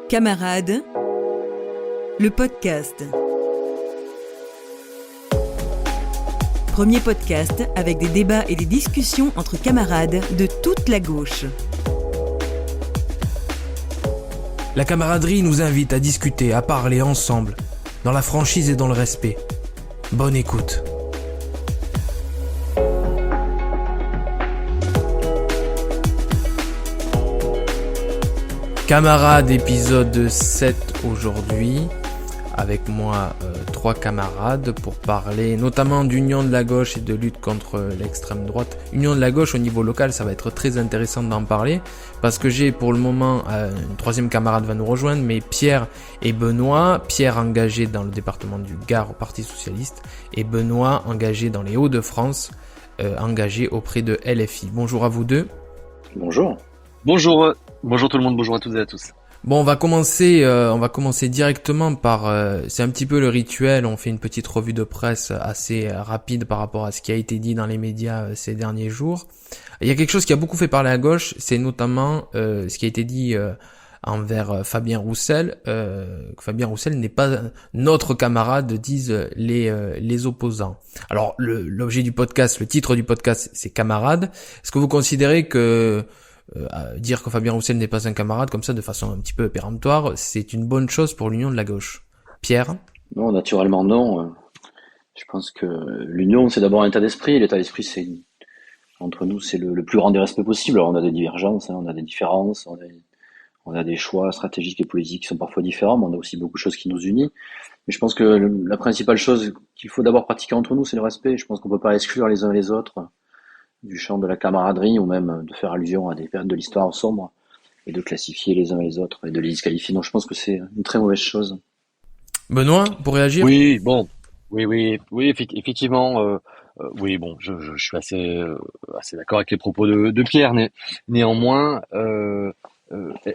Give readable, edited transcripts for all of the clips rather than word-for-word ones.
Camarades, le podcast. Premier podcast avec des débats et des discussions entre camarades de toute la gauche. La camaraderie nous invite à discuter, à parler ensemble, dans la franchise et dans le respect. Bonne écoute. Camarades, épisode 7 aujourd'hui. Avec moi, 3 camarades pour parler notamment d'union de la gauche et de lutte contre l'extrême droite. Union de la gauche au niveau local, ça va être très intéressant d'en parler parce que j'ai pour le moment, une 3e camarade va nous rejoindre, mais Pierre et Benoît. Pierre engagé dans le département du Gard au Parti Socialiste et Benoît engagé dans les Hauts-de-France, engagé auprès de LFI. Bonjour à vous deux. Bonjour. Bonjour tout le monde, bonjour à toutes et à tous. Bon, on va commencer directement par, c'est un petit peu le rituel, on fait une petite revue de presse assez rapide par rapport à ce qui a été dit dans les médias ces derniers jours. Il y a quelque chose qui a beaucoup fait parler à gauche, c'est notamment ce qui a été dit envers Fabien Roussel. Fabien Roussel n'est pas notre camarade, disent les opposants. Alors, l'objet du podcast, le titre du podcast, c'est Camarades. Est-ce que vous considérez que dire que Fabien Roussel n'est pas un camarade comme ça de façon un petit peu péremptoire, c'est une bonne chose pour l'union de la gauche? Pierre? Non, naturellement non. Je pense que l'union, c'est d'abord un état d'esprit. L'état d'esprit, entre nous, c'est le plus grand des respects possible. Alors, on a des divergences, on a des différences, on a des choix stratégiques et politiques qui sont parfois différents, mais on a aussi beaucoup de choses qui nous unissent. Mais je pense que la principale chose qu'il faut d'abord pratiquer entre nous, c'est le respect. Je pense qu'on peut pas exclure les uns et les autres du champ de la camaraderie, ou même de faire allusion à des périodes de l'histoire sombres et de classifier les uns et les autres et de les disqualifier. Donc je pense que c'est une très mauvaise chose. Benoît, pour réagir? Oui, effectivement, je suis assez d'accord avec les propos de Pierre. Néanmoins,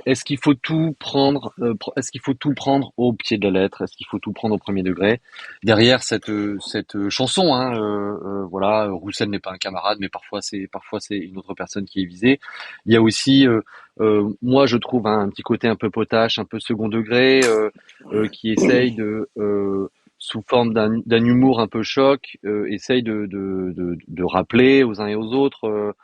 est-ce qu'il faut tout prendre au pied de la lettre? Est-ce qu'il faut tout prendre au premier degré? Derrière cette chanson, voilà, Roussel n'est pas un camarade, mais parfois c'est une autre personne qui est visée. Il y a aussi, moi je trouve un petit côté un peu potache, un peu second degré, qui essaye de sous forme d'un humour un peu choc, essaye de rappeler aux uns et aux autres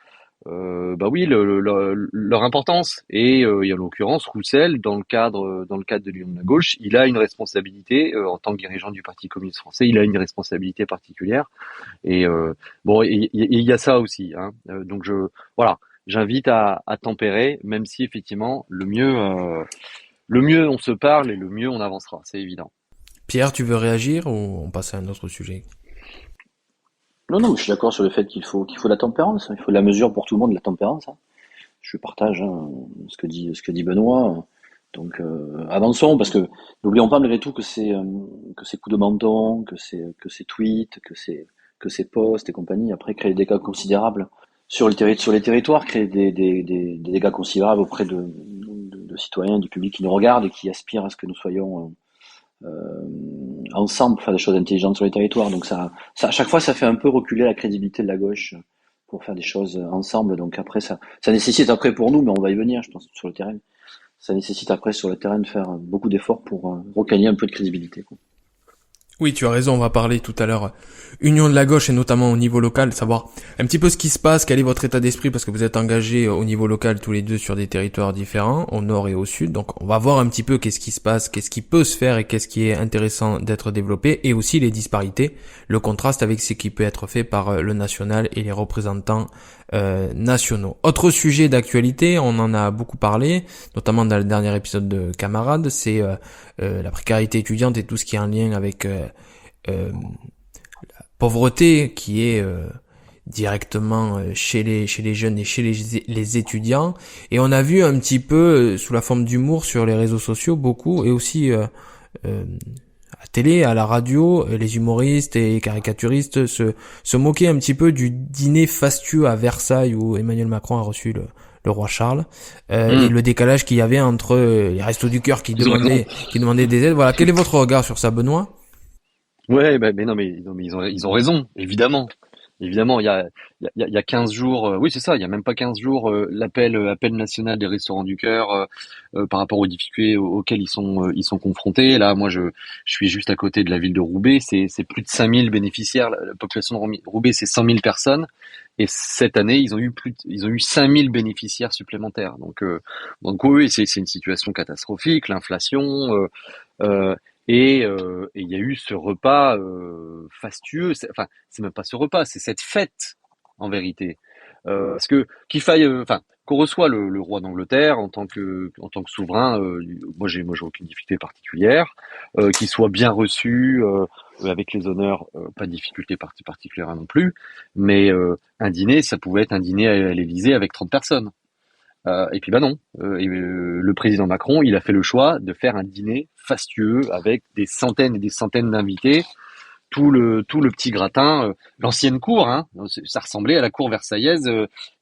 leur importance. Et en l'occurrence, Roussel, dans le cadre de l'Union de la gauche, il a une responsabilité en tant que dirigeant du Parti communiste français. Il a une responsabilité particulière. Et il y a ça aussi. Donc j'invite à tempérer, même si effectivement le mieux on se parle et le mieux on avancera. C'est évident. Pierre, tu veux réagir ou on passe à un autre sujet? Non, je suis d'accord sur le fait qu'il faut de la tempérance. Il faut de la mesure pour tout le monde, de la tempérance. Je partage ce que dit Benoît. Donc avançons, parce que n'oublions pas malgré tout que ces coups de menton, que ces tweets, que ces posts et compagnie après créent des dégâts considérables sur les territoires, créent des dégâts considérables auprès de citoyens, du public qui nous regarde et qui aspirent à ce que nous soyons ensemble faire des choses intelligentes sur les territoires. Donc ça à chaque fois ça fait un peu reculer la crédibilité de la gauche pour faire des choses ensemble. Donc après ça nécessite après pour nous, mais on va y venir je pense sur le terrain, ça nécessite après sur le terrain de faire beaucoup d'efforts pour regagner un peu de crédibilité, quoi. Oui, tu as raison, on va parler tout à l'heure union de la gauche et notamment au niveau local, savoir un petit peu ce qui se passe, quel est votre état d'esprit, parce que vous êtes engagés au niveau local tous les deux sur des territoires différents, au nord et au sud, donc on va voir un petit peu qu'est-ce qui se passe, qu'est-ce qui peut se faire et qu'est-ce qui est intéressant d'être développé, et aussi les disparités, le contraste avec ce qui peut être fait par le national et les représentants nationaux. Autre sujet d'actualité, on en a beaucoup parlé, notamment dans le dernier épisode de Camarades, c'est la précarité étudiante et tout ce qui est en lien avec la pauvreté qui est directement chez les jeunes et chez les étudiants. Et on a vu un petit peu sous la forme d'humour sur les réseaux sociaux beaucoup, et aussi à télé, à la radio, les humoristes et caricaturistes se moquaient un petit peu du dîner fastueux à Versailles où Emmanuel Macron a reçu le roi Charles, et le décalage qu'il y avait entre les Restos du Cœur qui demandaient des aides. Voilà, quel est votre regard sur ça, Benoît? Ouais, mais ils ont raison, évidemment. Évidemment, il y a 15 jours, oui, c'est ça, il y a même pas 15 jours, l'appel national des Restos du Cœur, par rapport aux difficultés auxquelles ils sont confrontés. Là, moi, je suis juste à côté de la ville de Roubaix, c'est plus de 5000 bénéficiaires. La population de Roubaix, c'est 100 000 personnes. Et cette année, ils ont eu 5000 bénéficiaires supplémentaires. Donc oui, c'est une situation catastrophique, l'inflation, euh, et il y a eu ce repas fastueux. Enfin, c'est même pas ce repas, c'est cette fête en vérité. Parce que qu'il faille, enfin, qu'on reçoit le roi d'Angleterre en tant que souverain, moi j'ai aucune difficulté particulière. Qu'il soit bien reçu avec les honneurs, pas de difficulté particulière non plus. Mais un dîner, ça pouvait être un dîner à l'Élysée avec 30 personnes. Et puis bah non, le président Macron, il a fait le choix de faire un dîner fastueux avec des centaines et des centaines d'invités, tout le petit gratin, l'ancienne cour, hein, ça ressemblait à la cour versaillaise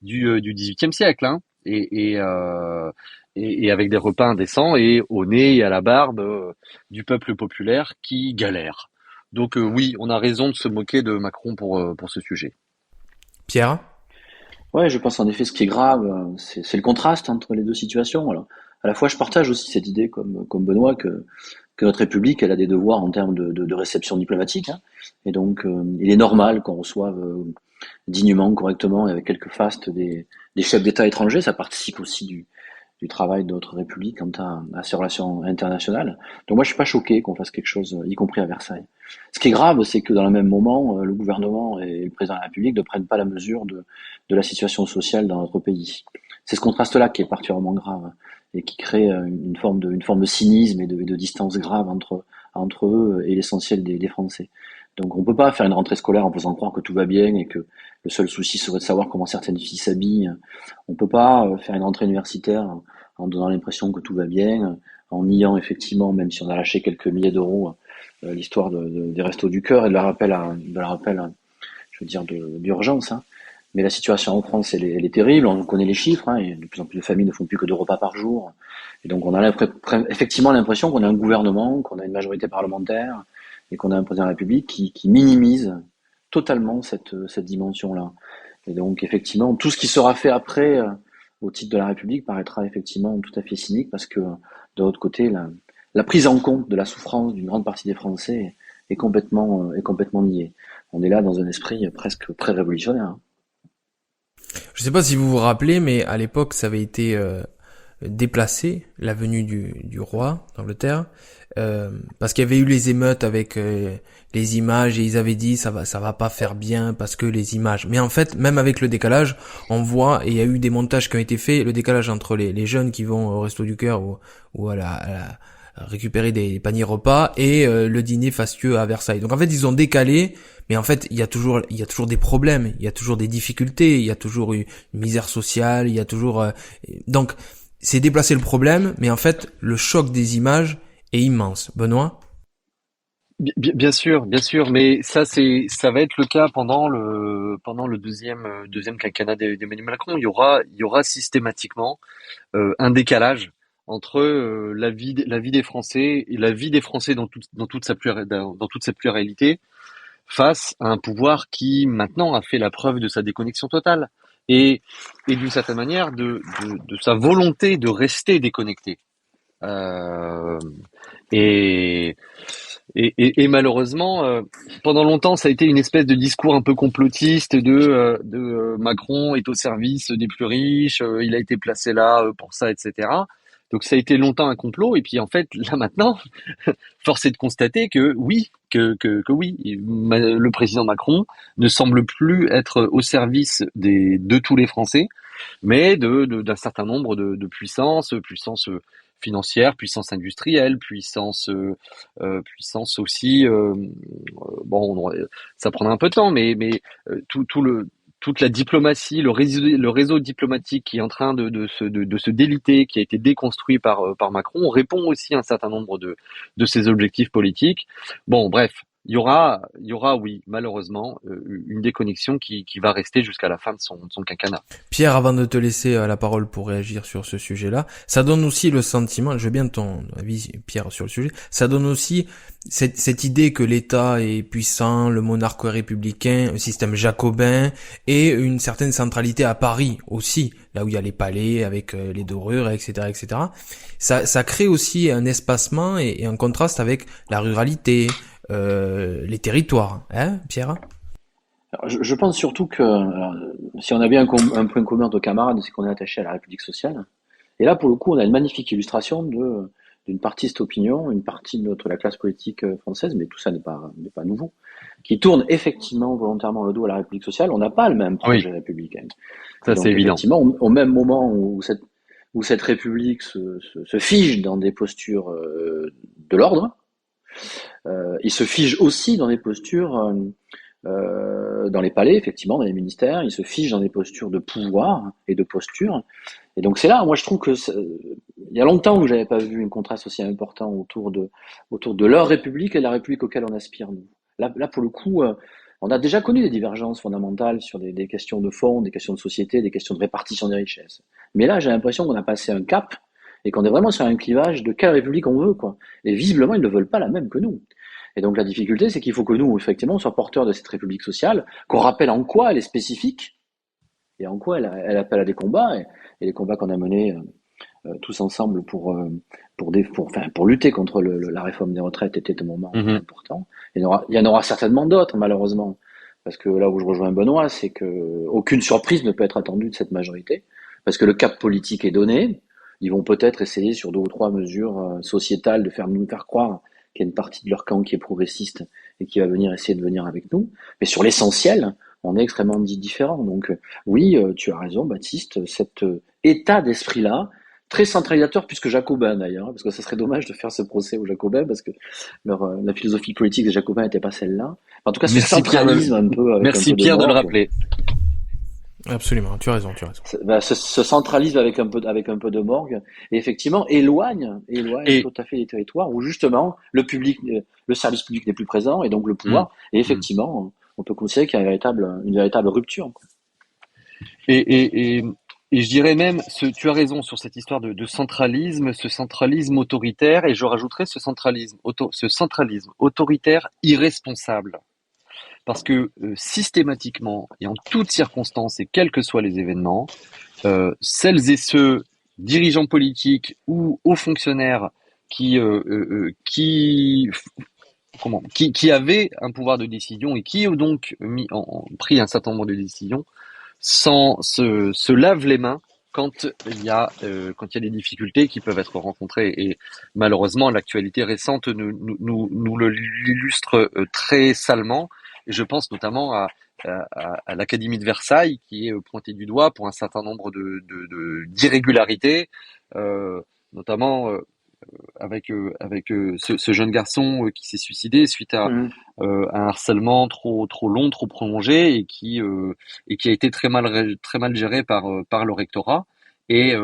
du XVIIIe siècle, hein, et avec des repas indécents et au nez et à la barbe du peuple populaire qui galère. Donc oui, on a raison de se moquer de Macron pour ce sujet. Pierre? Ouais, je pense en effet ce qui est grave, c'est le contraste entre les deux situations. Alors, à la fois, je partage aussi cette idée, comme Benoît, que notre République, elle a des devoirs en termes de réception diplomatique, hein. Et donc, il est normal qu'on reçoive dignement, correctement et avec quelques fastes des chefs d'État étrangers. Ça participe aussi du travail de notre République quant à ses relations internationales. Donc moi, je suis pas choqué qu'on fasse quelque chose, y compris à Versailles. Ce qui est grave, c'est que dans le même moment, le gouvernement et le président de la République ne prennent pas la mesure de la situation sociale dans notre pays. C'est ce contraste-là qui est particulièrement grave et qui crée une forme de cynisme et de distance grave entre eux et l'essentiel des Français. Donc on peut pas faire une rentrée scolaire en faisant croire que tout va bien et que le seul souci serait de savoir comment certaines filles s'habillent. On peut pas faire une rentrée universitaire en donnant l'impression que tout va bien, en niant effectivement, même si on a lâché quelques milliers d'euros, l'histoire des Restos du Cœur et de la rappel, je veux dire, d'urgence, hein. Mais la situation en France, elle est terrible. On connaît les chiffres, hein, et de plus en plus de familles ne font plus que 2 repas par jour. Et donc, on a effectivement l'impression qu'on a un gouvernement, qu'on a une majorité parlementaire, et qu'on a un président de la République qui minimise totalement cette dimension-là. Et donc, effectivement, tout ce qui sera fait après, au titre de la République, paraîtra effectivement tout à fait cynique, parce que, de l'autre côté, la prise en compte de la souffrance d'une grande partie des Français est complètement niée. On est là dans un esprit presque pré-révolutionnaire, hein. Je sais pas si vous vous rappelez, mais à l'époque, ça avait été déplacé, la venue du roi d'Angleterre, parce qu'il y avait eu les émeutes avec les images et ils avaient dit ça va pas faire bien parce que les images. Mais en fait, même avec le décalage, on voit et il y a eu des montages qui ont été faits, le décalage entre les jeunes qui vont au Resto du Cœur ou à la récupérer des paniers repas et le dîner fastueux à Versailles. Donc en fait, ils ont décalé, mais en fait, il y a toujours des problèmes, il y a toujours des difficultés, il y a toujours une misère sociale, il y a toujours donc c'est déplacer le problème, mais en fait, le choc des images est immense. Benoît? Bien sûr, mais ça va être le cas pendant le deuxième quinquennat d'Emmanuel Macron. Il y aura systématiquement un décalage entre la vie des Français et la vie des Français dans toute sa pluralité face à un pouvoir qui maintenant a fait la preuve de sa déconnexion totale et d'une certaine manière de sa volonté de rester déconnecté. Euh, et, et malheureusement, pendant longtemps, ça a été une espèce de discours un peu complotiste de Macron est au service des plus riches, il a été placé là pour ça, etc. Donc ça a été longtemps un complot. Et puis en fait, là maintenant, force est de constater que oui, que oui, le président Macron ne semble plus être au service de tous les Français, mais d'un certain nombre de puissances, financière, puissance industrielle, puissance aussi. Bon, ça prendra un peu de temps, mais toute la diplomatie, le réseau diplomatique qui est en train de se déliter, qui a été déconstruit par Macron, répond aussi à un certain nombre de ses objectifs politiques. Bon, bref, oui, malheureusement, une déconnexion qui va rester jusqu'à la fin de son quinquennat. Pierre, avant de te laisser la parole pour réagir sur ce sujet-là, ça donne aussi le sentiment, je veux bien ton avis, Pierre, sur le sujet, ça donne aussi cette idée que l'État est puissant, le monarque républicain, un système jacobin, et une certaine centralité à Paris aussi, là où il y a les palais avec les dorures, etc., etc. Ça crée aussi un espacement et un contraste avec la ruralité, les territoires, hein, Pierre? Alors, je pense surtout que si on a bien un point commun de camarades, c'est qu'on est attaché à la République sociale. Et là, pour le coup, on a une magnifique illustration d'une partie de cette opinion, une partie de la classe politique française, mais tout ça n'est pas nouveau, qui tourne effectivement volontairement le dos à la République sociale. On n'a pas le même projet républicain. Ça, donc, c'est évident. Effectivement, au même moment où cette République se fige dans des postures de l'ordre, il se fige aussi dans des postures dans les palais, effectivement, dans les ministères, il se fige dans des postures de pouvoir et de posture. Et donc c'est là, moi je trouve que il y a longtemps que j'avais pas vu un contraste aussi important autour de leur République et de la République auquel on aspire nous. Là pour le coup, on a déjà connu des divergences fondamentales sur des questions de fond, des questions de société, des questions de répartition des richesses. Mais là, j'ai l'impression qu'on a passé un cap et qu'on est vraiment sur un clivage de quelle République on veut, quoi. Et visiblement, ils ne veulent pas la même que nous. Et donc la difficulté, c'est qu'il faut que nous, effectivement, soyons porteurs de cette République sociale, qu'on rappelle en quoi elle est spécifique et en quoi elle appelle à des combats, et les combats qu'on a menés tous ensemble pour lutter contre la réforme des retraites était un moment important. Il y en aura certainement d'autres, malheureusement, parce que là où je rejoins Benoît, c'est que aucune surprise ne peut être attendue de cette majorité, parce que le cap politique est donné. Ils vont peut-être essayer sur 2 ou 3 mesures sociétales de nous faire croire qu'il y a une partie de leur camp qui est progressiste et qui va venir essayer de venir avec nous. Mais sur l'essentiel, on est extrêmement différents. Donc oui, tu as raison, Baptiste, cet état d'esprit-là, très centralisateur, puisque jacobin d'ailleurs, parce que ça serait dommage de faire ce procès aux jacobins, parce que la philosophie politique des jacobins n'était pas celle-là. En tout cas, ce centralisme un peu... Merci Pierre de le rappeler. Absolument, tu as raison. Ce centralisme avec un peu de morgue, et effectivement éloigne tout à fait les territoires où justement le service public n'est plus présent, et donc le pouvoir. Et effectivement, on peut considérer qu'il y a une véritable rupture, quoi. Et je dirais même, tu as raison sur cette histoire de centralisme, ce centralisme autoritaire, et je rajouterais ce centralisme autoritaire irresponsable. Parce que systématiquement et en toutes circonstances et quels que soient les événements, celles et ceux dirigeants politiques ou hauts fonctionnaires qui avaient un pouvoir de décision et qui ont donc pris un certain nombre de décisions, se lavent les mains quand il y a des difficultés qui peuvent être rencontrées. Et malheureusement, l'actualité récente nous l'illustre très salement. Et je pense notamment à l'Académie de Versailles, qui est pointée du doigt pour un certain nombre d'irrégularités, notamment avec ce jeune garçon qui s'est suicidé suite à un harcèlement trop long, trop prolongé, et qui a été très mal géré par le rectorat, et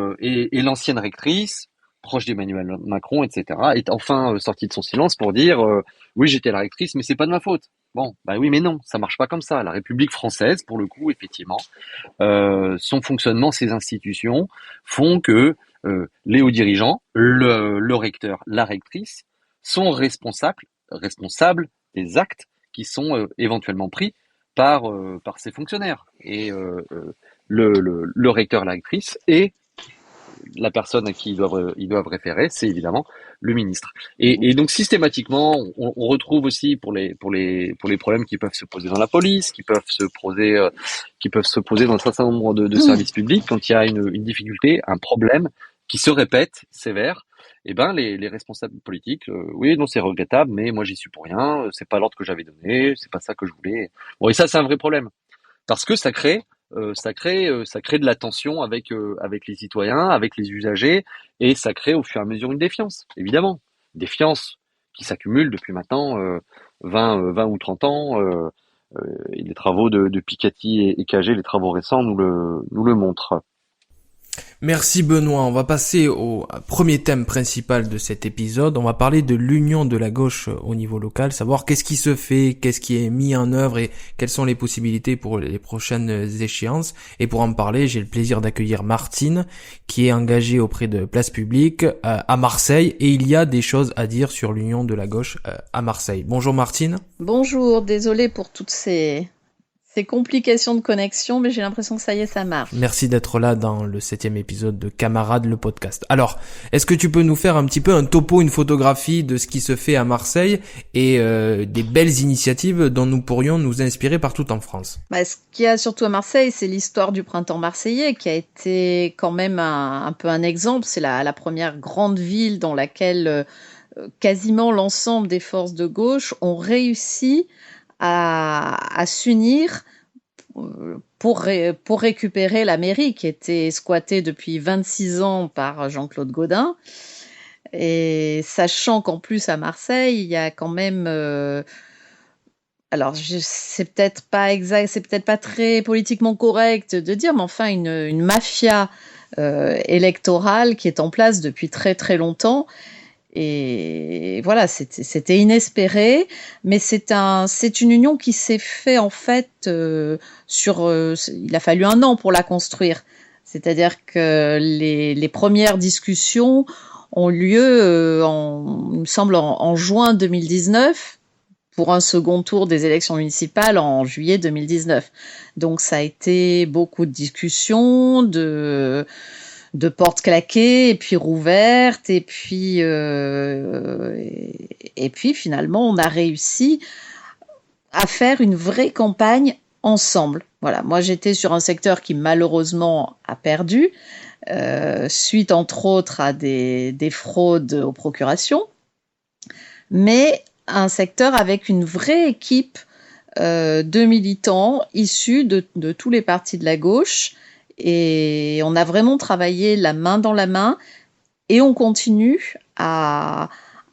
l'ancienne rectrice, proche d'Emmanuel Macron, etc., est enfin sortie de son silence pour dire oui, j'étais la rectrice, mais c'est pas de ma faute. Bon, bah oui, mais non, ça marche pas comme ça. La République française, pour le coup, effectivement, son fonctionnement, ses institutions font que les hauts dirigeants, le recteur, la rectrice, sont responsables des actes qui sont éventuellement pris par ces fonctionnaires. Et le recteur, la rectrice et la personne à qui ils doivent référer, c'est évidemment le ministre. Et donc systématiquement, on retrouve aussi pour les problèmes qui peuvent se poser dans la police, qui peuvent se poser dans un certain nombre de services publics, quand il y a une difficulté, un problème qui se répète sévère, et ben les responsables politiques, oui, non, c'est regrettable, mais moi j'y suis pour rien, c'est pas l'ordre que j'avais donné, c'est pas ça que je voulais. Bon, et ça c'est un vrai problème, parce que ça crée de la tension avec les citoyens, avec les usagers, et ça crée au fur et à mesure une défiance, évidemment. Défiance qui s'accumule depuis maintenant 20 ou 30 ans, et les travaux de Piketty et Cagé, les travaux récents nous le montrent. Merci Benoît, on va passer au premier thème principal de cet épisode. On va parler de l'union de la gauche au niveau local, savoir qu'est-ce qui se fait, qu'est-ce qui est mis en œuvre et quelles sont les possibilités pour les prochaines échéances. Et pour en parler, j'ai le plaisir d'accueillir Martine, qui est engagée auprès de Place Publique à Marseille, et il y a des choses à dire sur l'union de la gauche à Marseille. Bonjour Martine. Bonjour, désolée pour toutes ces complications de connexion, mais j'ai l'impression que ça y est, ça marche. Merci d'être là dans le 7e épisode de Camarades, le podcast. Alors, est-ce que tu peux nous faire un petit peu un topo, une photographie de ce qui se fait à Marseille et des belles initiatives dont nous pourrions nous inspirer partout en France? Ce qu'il y a surtout à Marseille, c'est l'histoire du printemps marseillais qui a été quand même un peu un exemple. C'est la première grande ville dans laquelle quasiment l'ensemble des forces de gauche ont réussi à s'unir pour récupérer la mairie qui était squattée depuis 26 ans par Jean-Claude Gaudin. Et sachant qu'en plus à Marseille, il y a quand même... c'est peut-être pas exact, c'est peut-être pas très politiquement correct de dire, mais enfin une mafia électorale qui est en place depuis très très longtemps. Et voilà, c'était inespéré, mais c'est une union qui s'est fait en fait il a fallu 1 an pour la construire. C'est-à-dire que les premières discussions ont lieu, il me semble, en juin 2019, pour un second tour des élections municipales en juillet 2019. Donc ça a été beaucoup de discussions, de portes claquées et puis rouvertes et puis finalement on a réussi à faire une vraie campagne ensemble. Voilà, moi j'étais sur un secteur qui malheureusement a perdu suite entre autres à des fraudes aux procurations, mais un secteur avec une vraie équipe de militants issus de tous les partis de la gauche. Et on a vraiment travaillé la main dans la main et on continue à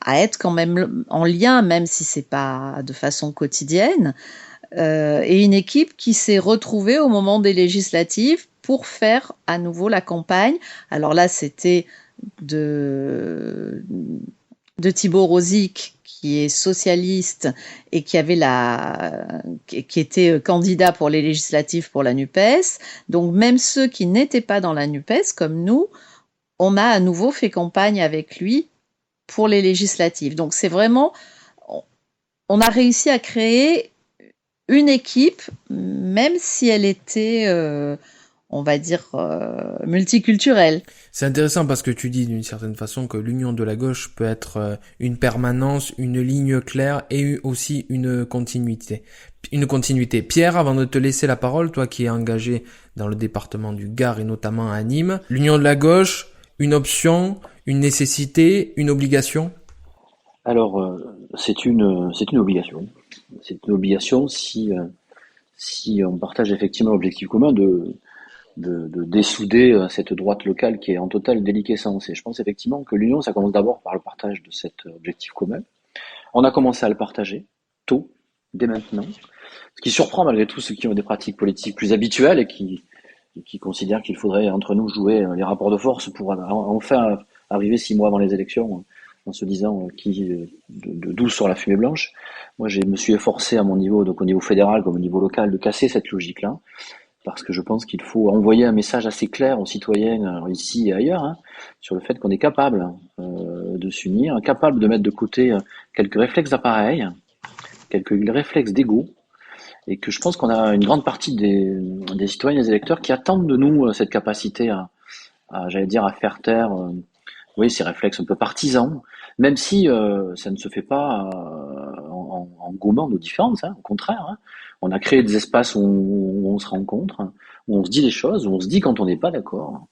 être quand même en lien, même si c'est pas de façon quotidienne, et une équipe qui s'est retrouvée au moment des législatives pour faire à nouveau la campagne. Alors là, c'était de Thibault Rosic, qui est socialiste et qui était candidat pour les législatives pour la NUPES. Donc même ceux qui n'étaient pas dans la NUPES, comme nous, on a à nouveau fait campagne avec lui pour les législatives. Donc c'est vraiment, on a réussi à créer une équipe, même si elle était... on va dire, multiculturelle. C'est intéressant parce que tu dis d'une certaine façon que l'union de la gauche peut être une permanence, une ligne claire et aussi une continuité. Pierre, avant de te laisser la parole, toi qui es engagé dans le département du Gard et notamment à Nîmes, l'union de la gauche, une option, une nécessité, une obligation? Alors, c'est une obligation. C'est une obligation si on partage effectivement l'objectif commun de dessouder cette droite locale qui est en totale déliquescence. Et je pense effectivement que l'union, ça commence d'abord par le partage de cet objectif commun. On a commencé à le partager tôt, dès maintenant. Ce qui surprend malgré tout ceux qui ont des pratiques politiques plus habituelles et qui considèrent qu'il faudrait entre nous jouer les rapports de force pour enfin arriver 6 mois avant les élections en se disant d'où sort la fumée blanche. Moi, je me suis efforcé à mon niveau, donc au niveau fédéral comme au niveau local, de casser cette logique-là. Parce que je pense qu'il faut envoyer un message assez clair aux citoyens ici et ailleurs sur le fait qu'on est capable de s'unir, capable de mettre de côté quelques réflexes d'appareil, quelques réflexes d'ego, et que je pense qu'on a une grande partie des citoyens et des électeurs qui attendent de nous cette capacité à faire taire ces réflexes un peu partisans, même si ça ne se fait pas en gommant nos différences, au contraire. On a créé des espaces où on se rencontre, où on se dit des choses, où on se dit quand on n'est pas d'accord,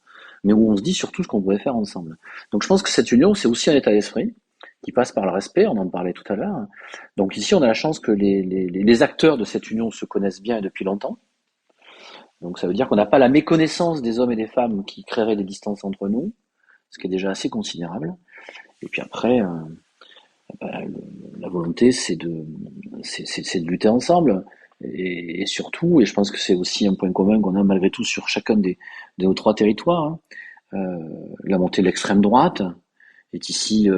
mais où on se dit surtout ce qu'on pourrait faire ensemble. Donc je pense que cette union, c'est aussi un état d'esprit qui passe par le respect, on en parlait tout à l'heure. Donc ici, on a la chance que les acteurs de cette union se connaissent bien et depuis longtemps. Donc ça veut dire qu'on n'a pas la méconnaissance des hommes et des femmes qui créeraient des distances entre nous, ce qui est déjà assez considérable. Et puis après, la volonté, c'est de lutter ensemble. Et surtout, et je pense que c'est aussi un point commun qu'on a malgré tout sur chacun de nos 3 territoires, La montée de l'extrême droite est ici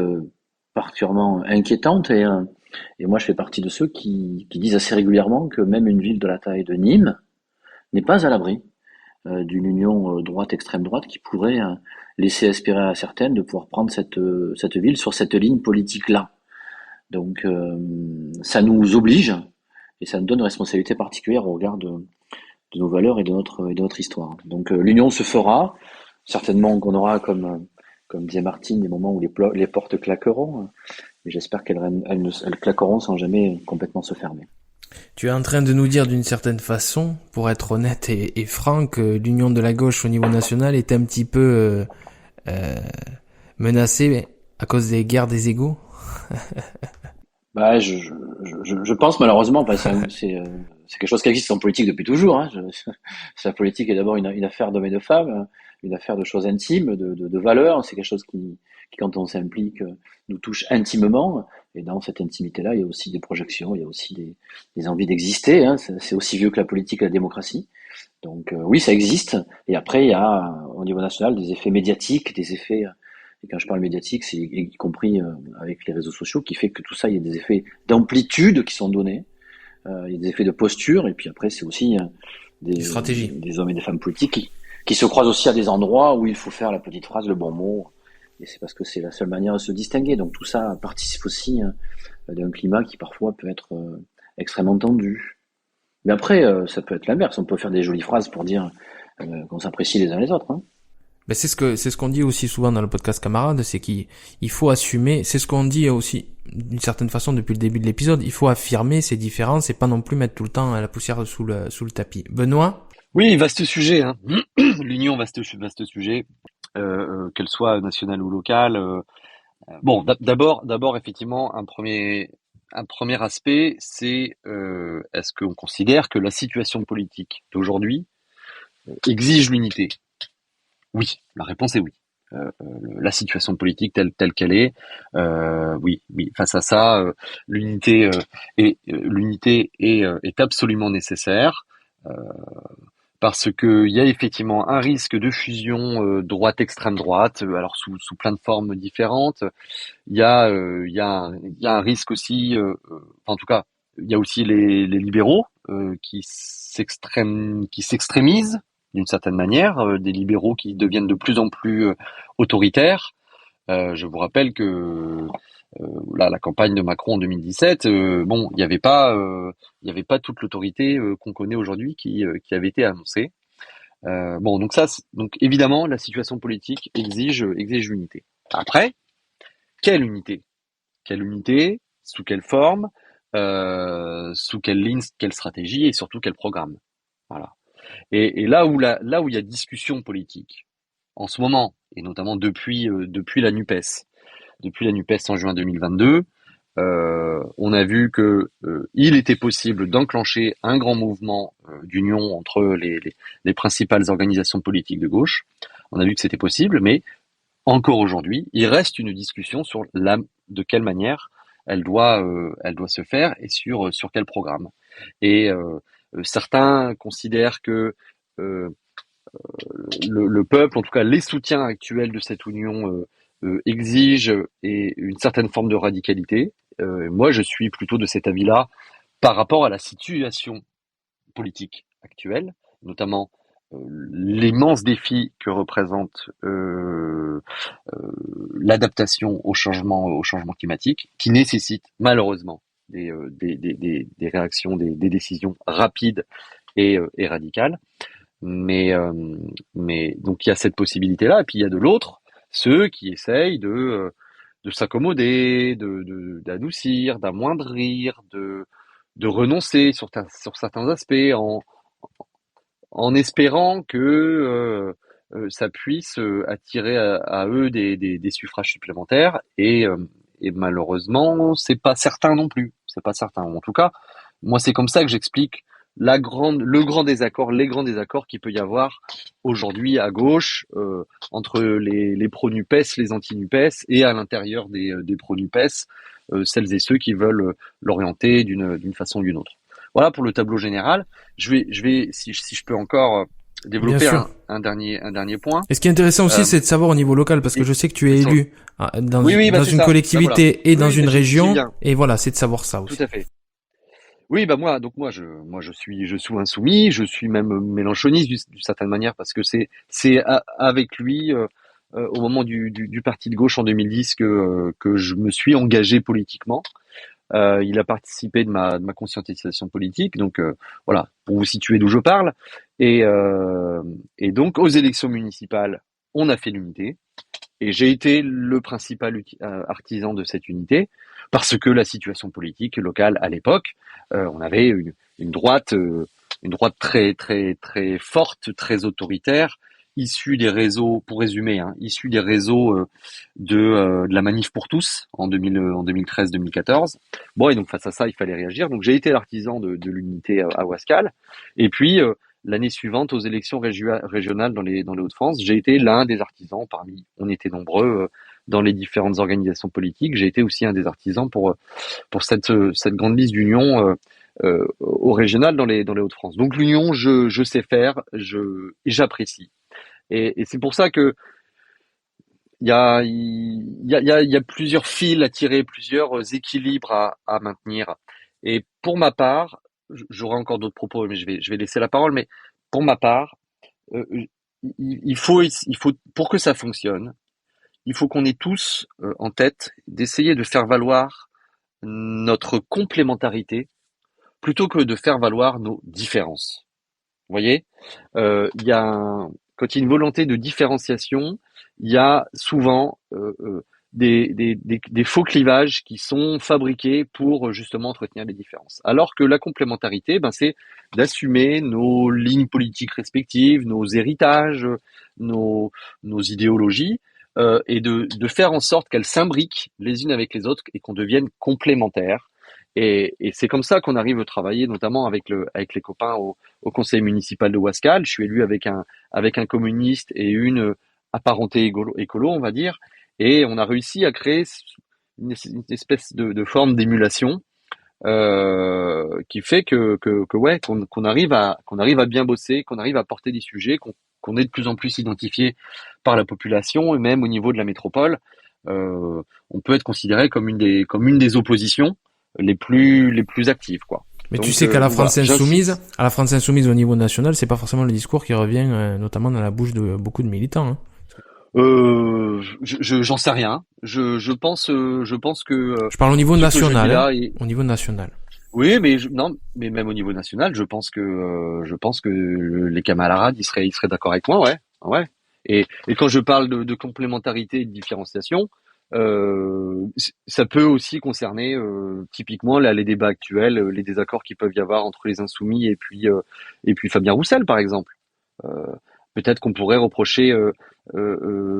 particulièrement inquiétante et moi je fais partie de ceux qui disent assez régulièrement que même une ville de la taille de Nîmes n'est pas à l'abri d'une union droite-extrême droite qui pourrait laisser espérer à certaines de pouvoir prendre cette ville sur cette ligne politique-là. Donc ça nous oblige et ça nous donne une responsabilité particulière au regard de nos valeurs et de notre histoire. Donc l'union se fera, certainement qu'on aura comme disait Martine, des moments où les portes claqueront, mais j'espère elles claqueront sans jamais complètement se fermer. Tu es en train de nous dire d'une certaine façon, pour être honnête et franc, que l'union de la gauche au niveau national est un petit peu menacée à cause des guerres des égos. Bah, je pense malheureusement, parce que c'est quelque chose qui existe en politique depuis toujours. Hein. La politique est d'abord une affaire d'hommes et de femmes, une affaire de choses intimes, de valeurs. C'est quelque chose qui, quand on s'implique, nous touche intimement. Et dans cette intimité-là, il y a aussi des projections, il y a aussi des envies d'exister. Hein. C'est aussi vieux que la politique et la démocratie. Donc oui, ça existe. Et après, il y a au niveau national des effets médiatiques, des effets. Et quand je parle médiatique, c'est y compris avec les réseaux sociaux, qui fait que tout ça, il y a des effets d'amplitude qui sont donnés, il y a des effets de posture, et puis après, c'est aussi Des stratégies. des hommes et des femmes politiques qui se croisent aussi à des endroits où il faut faire la petite phrase, le bon mot, et c'est parce que c'est la seule manière de se distinguer. Donc tout ça participe aussi d'un climat qui parfois peut être extrêmement tendu. Mais après, ça peut être l'inverse, on peut faire des jolies phrases pour dire qu'on s'apprécie les uns les autres. Hein. Ben c'est ce qu'on dit aussi souvent dans le podcast Camarades, c'est qu'il faut assumer, c'est ce qu'on dit aussi d'une certaine façon depuis le début de l'épisode, il faut affirmer ces différences et pas non plus mettre tout le temps la poussière sous le tapis. Benoît? Oui, vaste sujet, hein. L'union, vaste sujet, qu'elle soit nationale ou locale. Bon, d'abord, effectivement, un premier aspect, c'est est-ce qu'on considère que la situation politique d'aujourd'hui exige l'unité? Oui, la réponse est oui. La situation politique telle qu'elle est, oui. Face à ça, l'unité est absolument nécessaire. Parce que il y a effectivement un risque de fusion droite extrême droite, alors sous plein de formes différentes. Il y a un risque aussi, en tout cas, il y a aussi les libéraux qui s'extrémisent d'une certaine manière, des libéraux qui deviennent de plus en plus autoritaires. Je vous rappelle que là, la campagne de Macron en 2017, bon, il n'y avait pas toute l'autorité qu'on connaît aujourd'hui qui avait été annoncée. Bon, donc évidemment, la situation politique exige l'unité. Après, quelle unité? Quelle unité? Sous quelle forme? Sous quelle ligne? Quelle stratégie? Et surtout quel programme? Voilà. Et là où il y a discussion politique en ce moment, et notamment depuis la NUPES, en juin 2022, on a vu que il était possible d'enclencher un grand mouvement d'union entre les principales organisations politiques de gauche. On a vu que c'était possible, mais encore aujourd'hui, il reste une discussion sur de quelle manière elle doit se faire et sur quel programme. Et certains considèrent que le peuple, en tout cas les soutiens actuels de cette union, exigent une certaine forme de radicalité. Moi, je suis plutôt de cet avis-là par rapport à la situation politique actuelle, notamment l'immense défi que représente l'adaptation au changement climatique, qui nécessite malheureusement des réactions, des décisions rapides et radicales. Mais donc il y a cette possibilité-là, et puis il y a de l'autre ceux qui essayent de s'accommoder, d'adoucir, d'amoindrir, de renoncer sur certains aspects en espérant que ça puisse attirer à eux des suffrages supplémentaires, et malheureusement c'est pas certain non plus. C'est pas certain. En tout cas, moi c'est comme ça que j'explique les grands désaccords qu'il peut y avoir aujourd'hui à gauche, entre les pro-NUPES, les anti-NUPES, et à l'intérieur des pro-NUPES, celles et ceux qui veulent l'orienter d'une façon ou d'une autre. Voilà pour le tableau général. Je vais si je peux encore développer sûr. un dernier point. Et ce qui est intéressant aussi, Euh, c'est de savoir au niveau local, parce que et- je sais que tu es sur- élu dans, Oui, bah dans c'est une ça. Bah, collectivité voilà. et dans Oui, une bah, c'est région, bien. et voilà, c'est de savoir ça Tout aussi. à fait. Oui, bah moi je suis insoumis, je suis même mélenchoniste d'une certaine manière parce que avec lui au moment du parti de gauche en 2010 que je me suis engagé politiquement. Il a participé de ma conscientisation politique, donc voilà, pour vous situer d'où je parle. Et, euh, et donc aux élections municipales, on a fait l'unité, et j'ai été le principal artisan de cette unité, parce que la situation politique locale à l'époque, on avait une droite très très très forte, très autoritaire, issue des réseaux, pour résumer, hein, issue des réseaux de la Manif pour tous en 2013-2014. Bon, et donc face à ça, il fallait réagir. Donc j'ai été l'artisan de l'unité à Ouascal. Et puis l'année suivante, aux élections régionales dans les Hauts-de-France, j'ai été l'un des artisans parmi, on était nombreux dans les différentes organisations politiques. J'ai été aussi un des artisans pour cette grande liste d'union au régional dans les Hauts-de-France. Donc l'union, je sais faire, et j'apprécie. Et c'est pour ça que il y a plusieurs fils à tirer, plusieurs équilibres à maintenir. Et pour ma part, j'aurai encore d'autres propos, mais je vais laisser la parole. Mais pour ma part, euh, il faut, pour que ça fonctionne, il faut qu'on ait tous en tête d'essayer de faire valoir notre complémentarité plutôt que de faire valoir nos différences. Vous voyez, quand il y a une volonté de différenciation, il y a souvent des faux clivages qui sont fabriqués pour justement entretenir les différences. Alors que la complémentarité, ben, c'est d'assumer nos lignes politiques respectives, nos héritages, nos, nos idéologies, et de faire en sorte qu'elles s'imbriquent les unes avec les autres et qu'on devienne complémentaires. Et c'est comme ça qu'on arrive à travailler, notamment avec les copains au conseil municipal de Ouascal. Je suis élu avec un communiste et une apparenté écolo, on va dire. Et on a réussi à créer une espèce de forme d'émulation qui fait que ouais, qu'on arrive à bien bosser, qu'on arrive à porter des sujets, qu'on est de plus en plus identifié par la population et même au niveau de la métropole. On peut être considéré comme une des oppositions les plus actives, quoi. Mais Donc, tu sais qu'à la France voilà, insoumise, j'insiste. à la France insoumise au niveau national, c'est pas forcément le discours qui revient, notamment dans la bouche de beaucoup de militants, hein. J'en sais rien. Je pense que Je parle au niveau ce que je dis national, hein. là, Au niveau national. oui, mais non, mais même au niveau national, je pense que les camarades, ils seraient d'accord avec moi, ouais, ouais. Et quand je parle de complémentarité et de différenciation, ça peut aussi concerner typiquement là les débats actuels, les désaccords qui peuvent y avoir entre les insoumis et puis Fabien Roussel, par exemple. Euh, Peut-être qu'on pourrait reprocher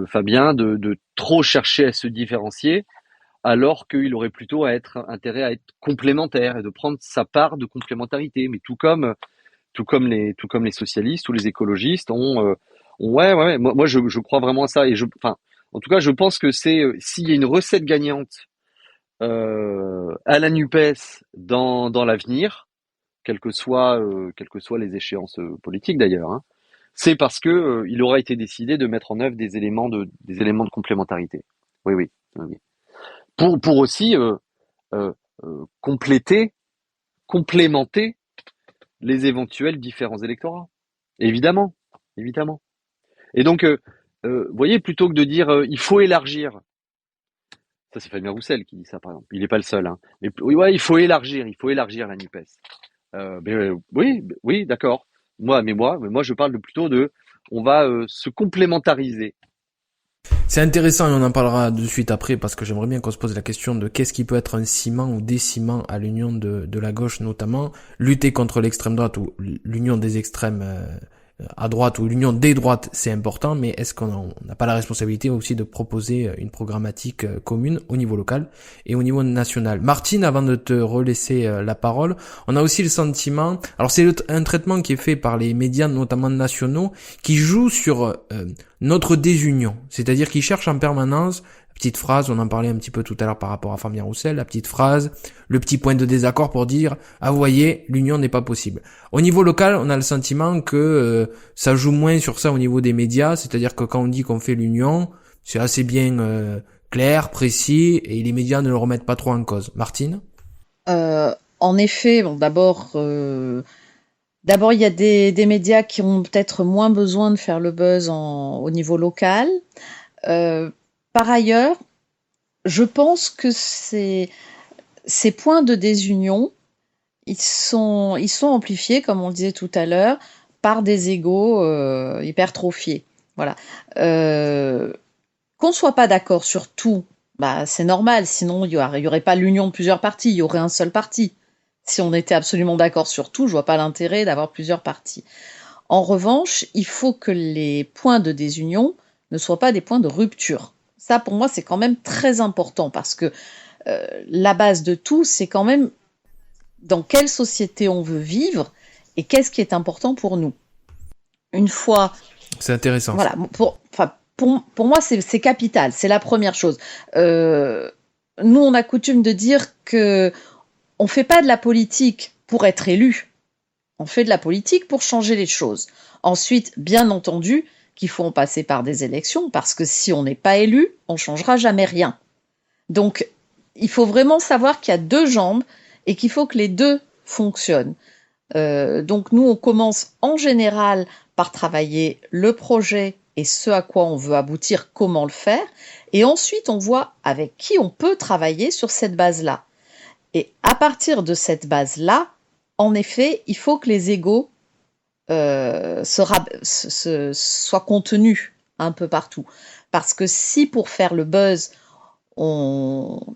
Fabien de trop chercher à se différencier alors qu'il aurait plutôt intérêt à être complémentaire et de prendre sa part de complémentarité. Mais tout comme les socialistes ou les écologistes ouais, moi je crois vraiment à ça et enfin, en tout cas, je pense que c'est s'il y a une recette gagnante à la Nupes dans l'avenir, quelles que soient les échéances politiques d'ailleurs, hein, c'est parce que il aura été décidé de mettre en œuvre des éléments de complémentarité. Oui, oui, oui, oui. Pour aussi compléter, complémenter les éventuels différents électorats. Évidemment, évidemment. Et donc, vous voyez, plutôt que de dire il faut élargir, ça c'est Fabien Roussel qui dit ça par exemple, il n'est pas le seul, hein. Mais oui, ouais, il faut élargir la Nupes. Oui, oui, d'accord. Moi, je parle plutôt de, on va se complémentariser. C'est intéressant et on en parlera de suite après parce que j'aimerais bien qu'on se pose la question de qu'est-ce qui peut être un ciment ou des ciments à l'union de la gauche notamment, lutter contre l'extrême droite ou l'union des extrêmes à droite ou l'union des droites, c'est important, mais est-ce qu'on n'a pas la responsabilité aussi de proposer une programmatique commune au niveau local et au niveau national? Martine, avant de te relaisser la parole, on a aussi le sentiment, alors c'est un traitement qui est fait par les médias notamment nationaux, qui joue sur notre désunion. C'est-à-dire qu'ils cherchent en permanence, la petite phrase, on en parlait un petit peu tout à l'heure par rapport à Fabien Roussel, la petite phrase, le petit point de désaccord pour dire, ah vous voyez, l'union n'est pas possible. Au niveau local, on a le sentiment que ça joue moins sur ça au niveau des médias, c'est-à-dire que quand on dit qu'on fait l'union, c'est assez bien clair, précis, et les médias ne le remettent pas trop en cause. Martine ? En effet, bon, d'abord, il y a des médias qui ont peut-être moins besoin de faire le buzz au niveau local. Par ailleurs, je pense que ces points de désunion, ils sont amplifiés, comme on le disait tout à l'heure, par des égos hypertrophiés. Voilà. Qu'on ne soit pas d'accord sur tout, bah, c'est normal, sinon il y aurait pas l'union de plusieurs partis, il y aurait un seul parti. Si on était absolument d'accord sur tout, je vois pas l'intérêt d'avoir plusieurs partis. En revanche, il faut que les points de désunion ne soient pas des points de rupture. Ça, pour moi, c'est quand même très important parce que la base de tout, c'est quand même dans quelle société on veut vivre et qu'est-ce qui est important pour nous. Une fois... C'est intéressant. Voilà, pour moi, c'est capital, c'est la première chose. Nous, on a coutume de dire que on fait pas de la politique pour être élu, on fait de la politique pour changer les choses. Ensuite, bien entendu, qu'il faut en passer par des élections, parce que si on n'est pas élu, on changera jamais rien. Donc, il faut vraiment savoir qu'il y a deux jambes et qu'il faut que les deux fonctionnent. Donc, nous, on commence en général par travailler le projet et ce à quoi on veut aboutir, comment le faire. Et ensuite, on voit avec qui on peut travailler sur cette base-là. Et à partir de cette base-là, en effet, il faut que les égos soient contenus un peu partout. Parce que si pour faire le buzz, on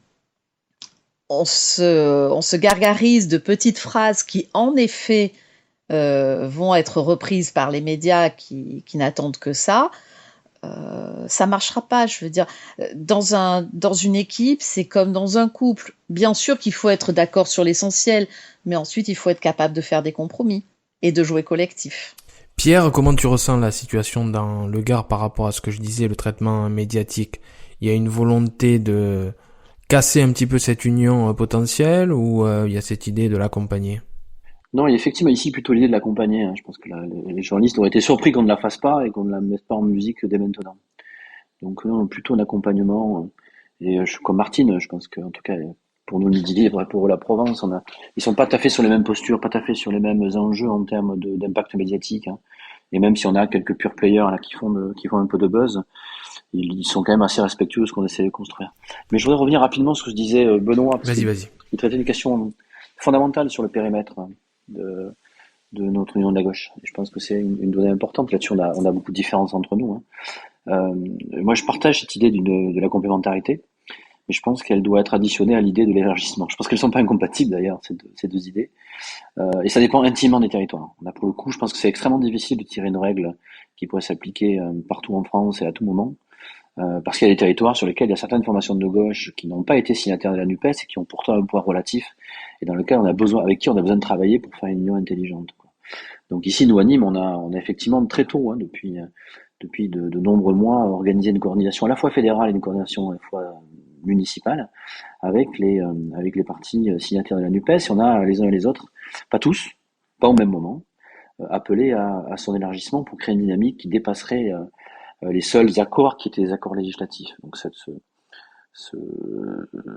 se gargarise de petites phrases qui, en effet, vont être reprises par les médias qui n'attendent que ça marchera pas. Je veux dire, dans une équipe, c'est comme dans un couple. Bien sûr qu'il faut être d'accord sur l'essentiel, mais ensuite il faut être capable de faire des compromis et de jouer collectif. Pierre, comment tu ressens la situation dans le Gard par rapport à ce que je disais, le traitement médiatique ? Il y a une volonté de casser un petit peu cette union potentielle ou il y a cette idée de l'accompagner ? Non, il y a effectivement ici plutôt l'idée de l'accompagner, hein. Je pense que les journalistes auraient été surpris qu'on ne la fasse pas et qu'on ne la mette pas en musique dès maintenant. Donc non, plutôt un accompagnement. Et je suis comme Martine, je pense qu'en tout cas, pour nous, l'idée, pour la Provence, ils sont pas tout à fait sur les mêmes postures, pas tout à fait sur les mêmes enjeux en termes d'impact médiatique, hein. Et même si on a quelques pure players là qui font un peu de buzz, ils sont quand même assez respectueux de ce qu'on essaie de construire. Mais je voudrais revenir rapidement sur ce que je disais Benoît, parce Vas-y. qu'il traitait une question fondamentale sur le périmètre de notre union de la gauche. Et je pense que c'est une donnée importante. Là-dessus, on a beaucoup de différences entre nous, hein. Moi, je partage cette idée de la complémentarité, mais je pense qu'elle doit être additionnée à l'idée de l'élargissement. Je pense qu'elles sont pas incompatibles d'ailleurs, ces deux idées. Et ça dépend intimement des territoires. Là, pour le coup, je pense que c'est extrêmement difficile de tirer une règle qui pourrait s'appliquer partout en France et à tout moment. Parce qu'il y a des territoires sur lesquels il y a certaines formations de gauche qui n'ont pas été signataires de la NUPES et qui ont pourtant un poids relatif et avec qui on a besoin de travailler pour faire une union intelligente, quoi. Donc ici, nous à Nîmes, on a effectivement très tôt, hein, depuis de nombreux mois, organisé une coordination à la fois fédérale et une coordination à la fois municipale avec les partis signataires de la NUPES. Et on a les uns et les autres, pas tous, pas au même moment, appelés à son élargissement pour créer une dynamique qui dépasserait les seuls accords qui étaient les accords législatifs. Donc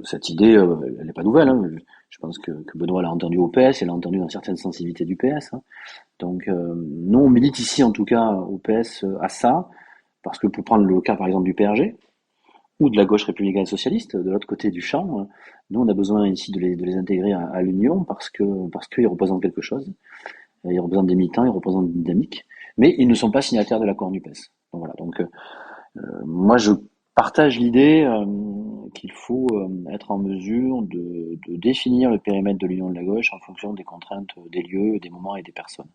cette idée, elle n'est pas nouvelle, hein. Je pense que Benoît l'a entendu au PS, elle l'a entendu dans certaines sensibilités du PS, hein. Donc nous on milite ici en tout cas au PS à ça, parce que pour prendre le cas par exemple du PRG ou de la gauche républicaine socialiste, de l'autre côté du champ, nous on a besoin ici de les intégrer à l'Union parce qu'ils représentent quelque chose, ils représentent des militants, ils représentent une dynamique, mais ils ne sont pas signataires de l'accord NUPES. Donc voilà, donc moi je partage l'idée qu'il faut être en mesure de définir le périmètre de l'Union de la gauche en fonction des contraintes des lieux, des moments et des personnes.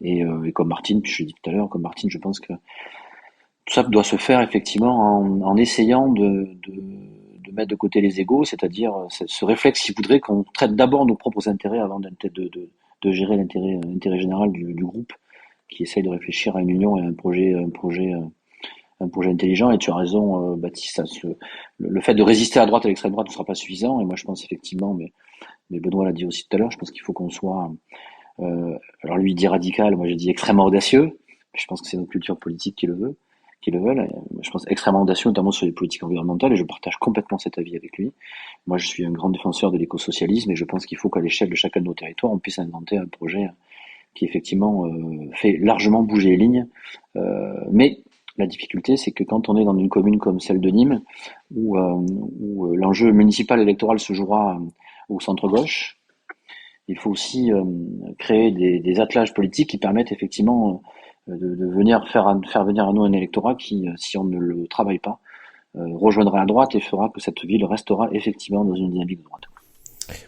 Et comme Martine, puis je l'ai dit tout à l'heure, comme Martine, je pense que tout ça doit se faire effectivement en essayant de mettre de côté les égos, c'est-à-dire ce réflexe qui voudrait qu'on traite d'abord nos propres intérêts avant de gérer l'intérêt général du groupe qui essaye de réfléchir à une union et à un projet un projet intelligent. Et tu as raison, Baptiste, le fait de résister à droite, à l'extrême droite, ne sera pas suffisant. Et moi, je pense effectivement, mais Benoît l'a dit aussi tout à l'heure, je pense qu'il faut qu'on soit, alors lui il dit radical, moi j'ai dit extrêmement audacieux. Je pense que c'est notre culture politique qui le veulent. Je pense extrêmement audacieux, notamment sur les politiques environnementales, et je partage complètement cet avis avec lui. Moi, je suis un grand défenseur de l'écosocialisme, et je pense qu'il faut qu'à l'échelle de chacun de nos territoires, on puisse inventer un projet qui effectivement fait largement bouger les lignes. Mais la difficulté, c'est que quand on est dans une commune comme celle de Nîmes, où l'enjeu municipal électoral se jouera au centre-gauche, il faut aussi créer des attelages politiques qui permettent effectivement de venir faire venir à nous un électorat qui, si on ne le travaille pas, rejoindra la droite et fera que cette ville restera effectivement dans une dynamique de droite.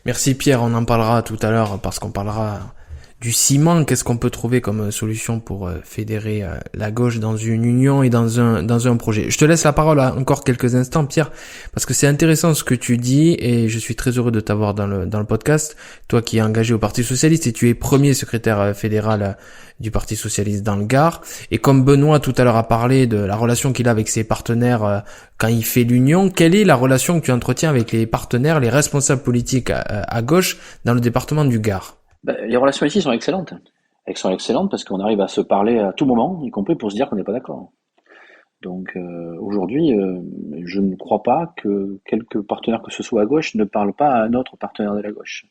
Merci Pierre, on en parlera tout à l'heure parce qu'on parlera du ciment. Qu'est-ce qu'on peut trouver comme solution pour fédérer la gauche dans une union et dans un projet. Je te laisse la parole encore quelques instants Pierre, parce que c'est intéressant ce que tu dis et je suis très heureux de t'avoir dans le podcast. Toi qui es engagé au Parti Socialiste et tu es premier secrétaire fédéral du Parti Socialiste dans le Gard. Et comme Benoît tout à l'heure a parlé de la relation qu'il a avec ses partenaires quand il fait l'union, quelle est la relation que tu entretiens avec les partenaires, les responsables politiques à gauche dans le département du Gard? Les relations ici sont excellentes. Elles sont excellentes parce qu'on arrive à se parler à tout moment, y compris pour se dire qu'on n'est pas d'accord. Donc aujourd'hui, je ne crois pas que quelques partenaires que ce soit à gauche ne parlent pas à un autre partenaire de la gauche.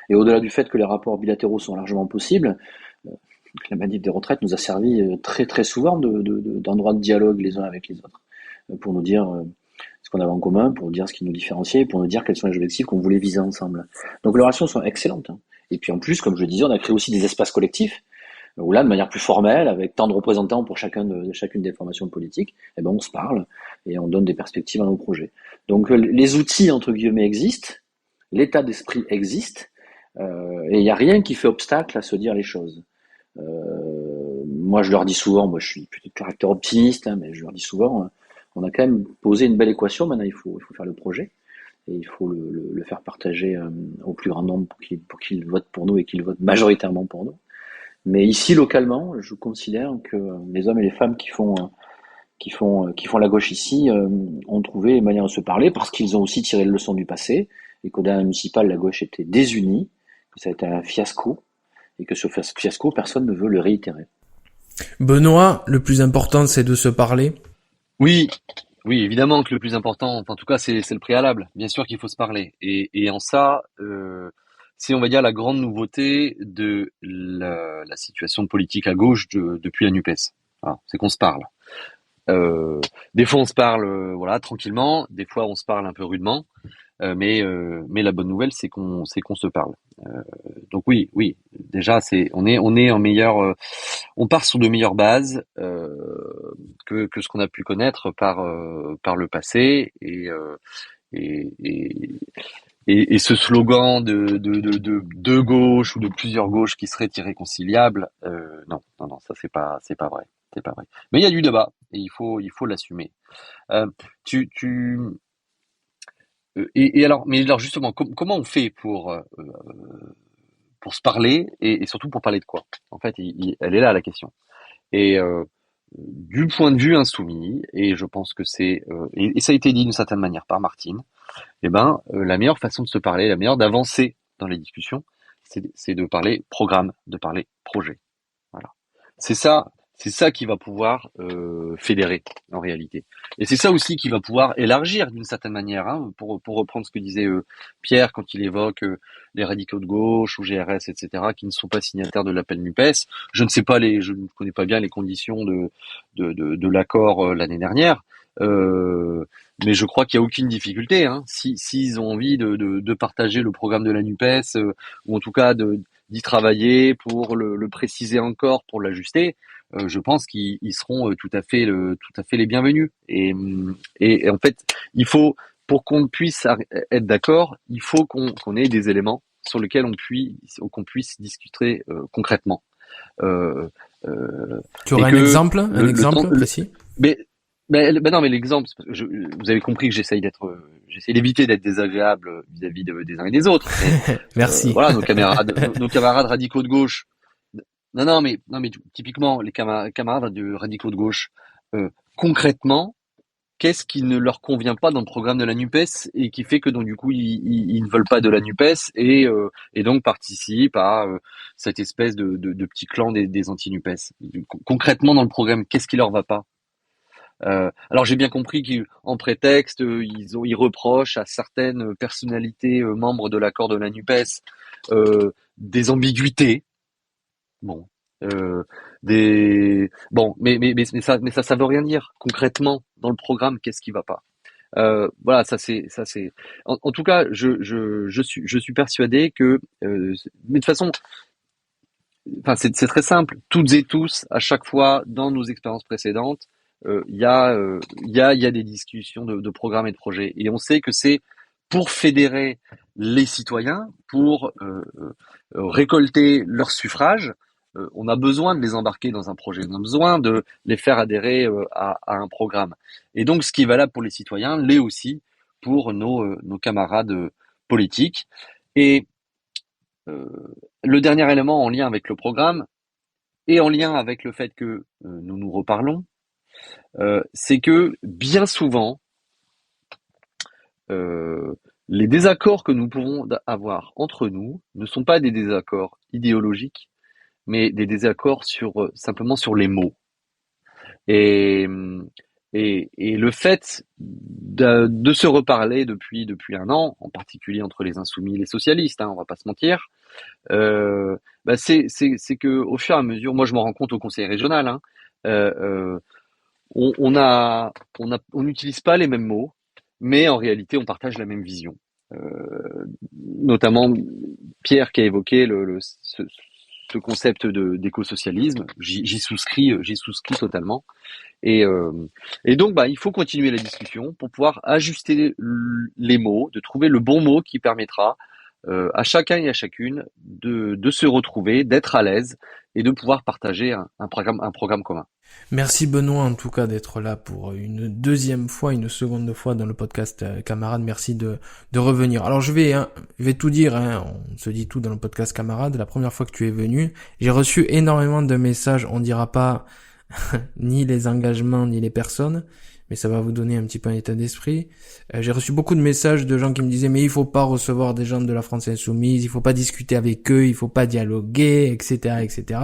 Et au-delà du fait que les rapports bilatéraux sont largement possibles, la manif des retraites nous a servi très très souvent d'endroit de dialogue les uns avec les autres, pour nous dire ce qu'on avait en commun, pour nous dire ce qui nous différenciait, pour nous dire quels sont les objectifs qu'on voulait viser ensemble. Donc les relations sont excellentes. Et puis en plus, comme je le disais, on a créé aussi des espaces collectifs, où là, de manière plus formelle, avec tant de représentants pour chacune des formations politiques, eh ben on se parle et on donne des perspectives à nos projets. Donc les outils, entre guillemets, existent, l'état d'esprit existe, et il n'y a rien qui fait obstacle à se dire les choses. Moi, je leur dis souvent, moi je suis plutôt de caractère optimiste, mais je leur dis souvent, on a quand même posé une belle équation, maintenant il faut faire le projet. Et il faut le faire partager au plus grand nombre pour qu'ils votent pour nous et qu'ils votent majoritairement pour nous. Mais ici, localement, je considère que les hommes et les femmes qui font la gauche ici ont trouvé une manière de se parler parce qu'ils ont aussi tiré les leçons du passé et qu'au dernier municipal, la gauche était désunie, que ça a été un fiasco et que ce fiasco, personne ne veut le réitérer. Benoît, le plus important, c'est de se parler. Oui, oui, évidemment que le plus important, enfin, en tout cas, c'est le préalable. Bien sûr qu'il faut se parler. Et en ça, c'est, on va dire, la grande nouveauté de la situation politique à gauche depuis la NUPES. Voilà, c'est qu'on se parle. Des fois, on se parle, voilà, tranquillement. Des fois, on se parle un peu rudement. Mais la bonne nouvelle, c'est qu'on se parle. Donc oui, déjà, on est en meilleur, on part sur de meilleures bases que ce qu'on a pu connaître par le passé et ce slogan de gauche ou de plusieurs gauches qui seraient irréconciliables, non, ça c'est pas vrai, Mais il y a du débat et il faut l'assumer. Et alors, mais alors justement, comment on fait pour se parler et surtout pour parler de quoi? En fait, elle est là la question. Et du point de vue insoumis, et je pense que c'est et ça a été dit d'une certaine manière par Martine, la meilleure façon de se parler, la meilleure d'avancer dans les discussions, c'est de parler programme, de parler projet. Voilà. C'est ça qui va pouvoir fédérer en réalité. Et c'est ça aussi qui va pouvoir élargir d'une certaine manière, hein, pour reprendre ce que disait Pierre quand il évoque les radicaux de gauche ou GRS, etc., qui ne sont pas signataires de l'appel NUPES. Je ne connais pas bien les conditions de l'accord l'année dernière, mais je crois qu'il n'y a aucune difficulté, hein, s'ils ont envie de partager le programme de la NUPES, ou en tout cas d'y travailler pour le préciser encore, pour l'ajuster. Je pense qu'ils seront tout à fait les bienvenus. Et en fait, il faut, pour qu'on puisse être d'accord, il faut qu'on ait des éléments sur lesquels qu'on puisse discuter concrètement. Tu aurais un exemple précis? Non, mais l'exemple, vous avez compris que j'essaie d'éviter d'être désagréable vis-à-vis des uns et des autres. Mais, merci. Voilà, nos camarades radicaux de gauche. Non, mais typiquement, les camarades de radicaux de gauche concrètement, qu'est-ce qui ne leur convient pas dans le programme de la NUPES et qui fait que donc du coup ils ne veulent pas de la NUPES et donc participent à cette espèce de petit clan des anti-NUPES. Concrètement dans le programme, qu'est-ce qui leur va pas? Alors j'ai bien compris qu'en prétexte, ils reprochent à certaines personnalités membres de l'accord de la NUPES des ambiguïtés. Bon, euh, mais ça veut rien dire. Concrètement, dans le programme, qu'est-ce qui va pas? Voilà, ça c'est. En tout cas, je suis persuadé que, mais de toute façon, enfin c'est très simple. Toutes et tous, à chaque fois dans nos expériences précédentes, il y a des discussions de programmes et de projets, et on sait que c'est pour fédérer les citoyens, pour récolter leurs suffrages. On a besoin de les embarquer dans un projet, on a besoin de les faire adhérer à un programme. Et donc, ce qui est valable pour les citoyens l'est aussi pour nos camarades politiques. Et euh, le dernier élément en lien avec le programme et en lien avec le fait que nous nous reparlons, c'est que bien souvent, euh, les désaccords que nous pouvons avoir entre nous ne sont pas des désaccords idéologiques, mais des désaccords simplement sur les mots. Et, et le fait de se reparler depuis un an, en particulier entre les insoumis et les socialistes, hein, on va pas se mentir, c'est que au fur et à mesure, moi je m'en rends compte au conseil régional, hein, euh, euh, on n'utilise pas les mêmes mots, mais en réalité on partage la même vision. Notamment Pierre qui a évoqué ce concept d'écosocialisme, j'y souscris totalement. Et donc, il faut continuer la discussion pour pouvoir ajuster les mots, de trouver le bon mot qui permettra à chacun et à chacune de se retrouver, d'être à l'aise et de pouvoir partager un programme commun. Merci Benoît en tout cas d'être là pour une deuxième fois, une seconde fois dans le podcast Camarade. Merci de revenir. Alors je vais tout dire, hein, on se dit tout dans le podcast Camarade. La première fois que tu es venu, j'ai reçu énormément de messages, on dira pas ni les engagements ni les personnes, mais ça va vous donner un petit peu un état d'esprit. J'ai reçu beaucoup de messages de gens qui me disaient mais il faut pas recevoir des gens de la France Insoumise, il faut pas discuter avec eux, il faut pas dialoguer, etc., etc.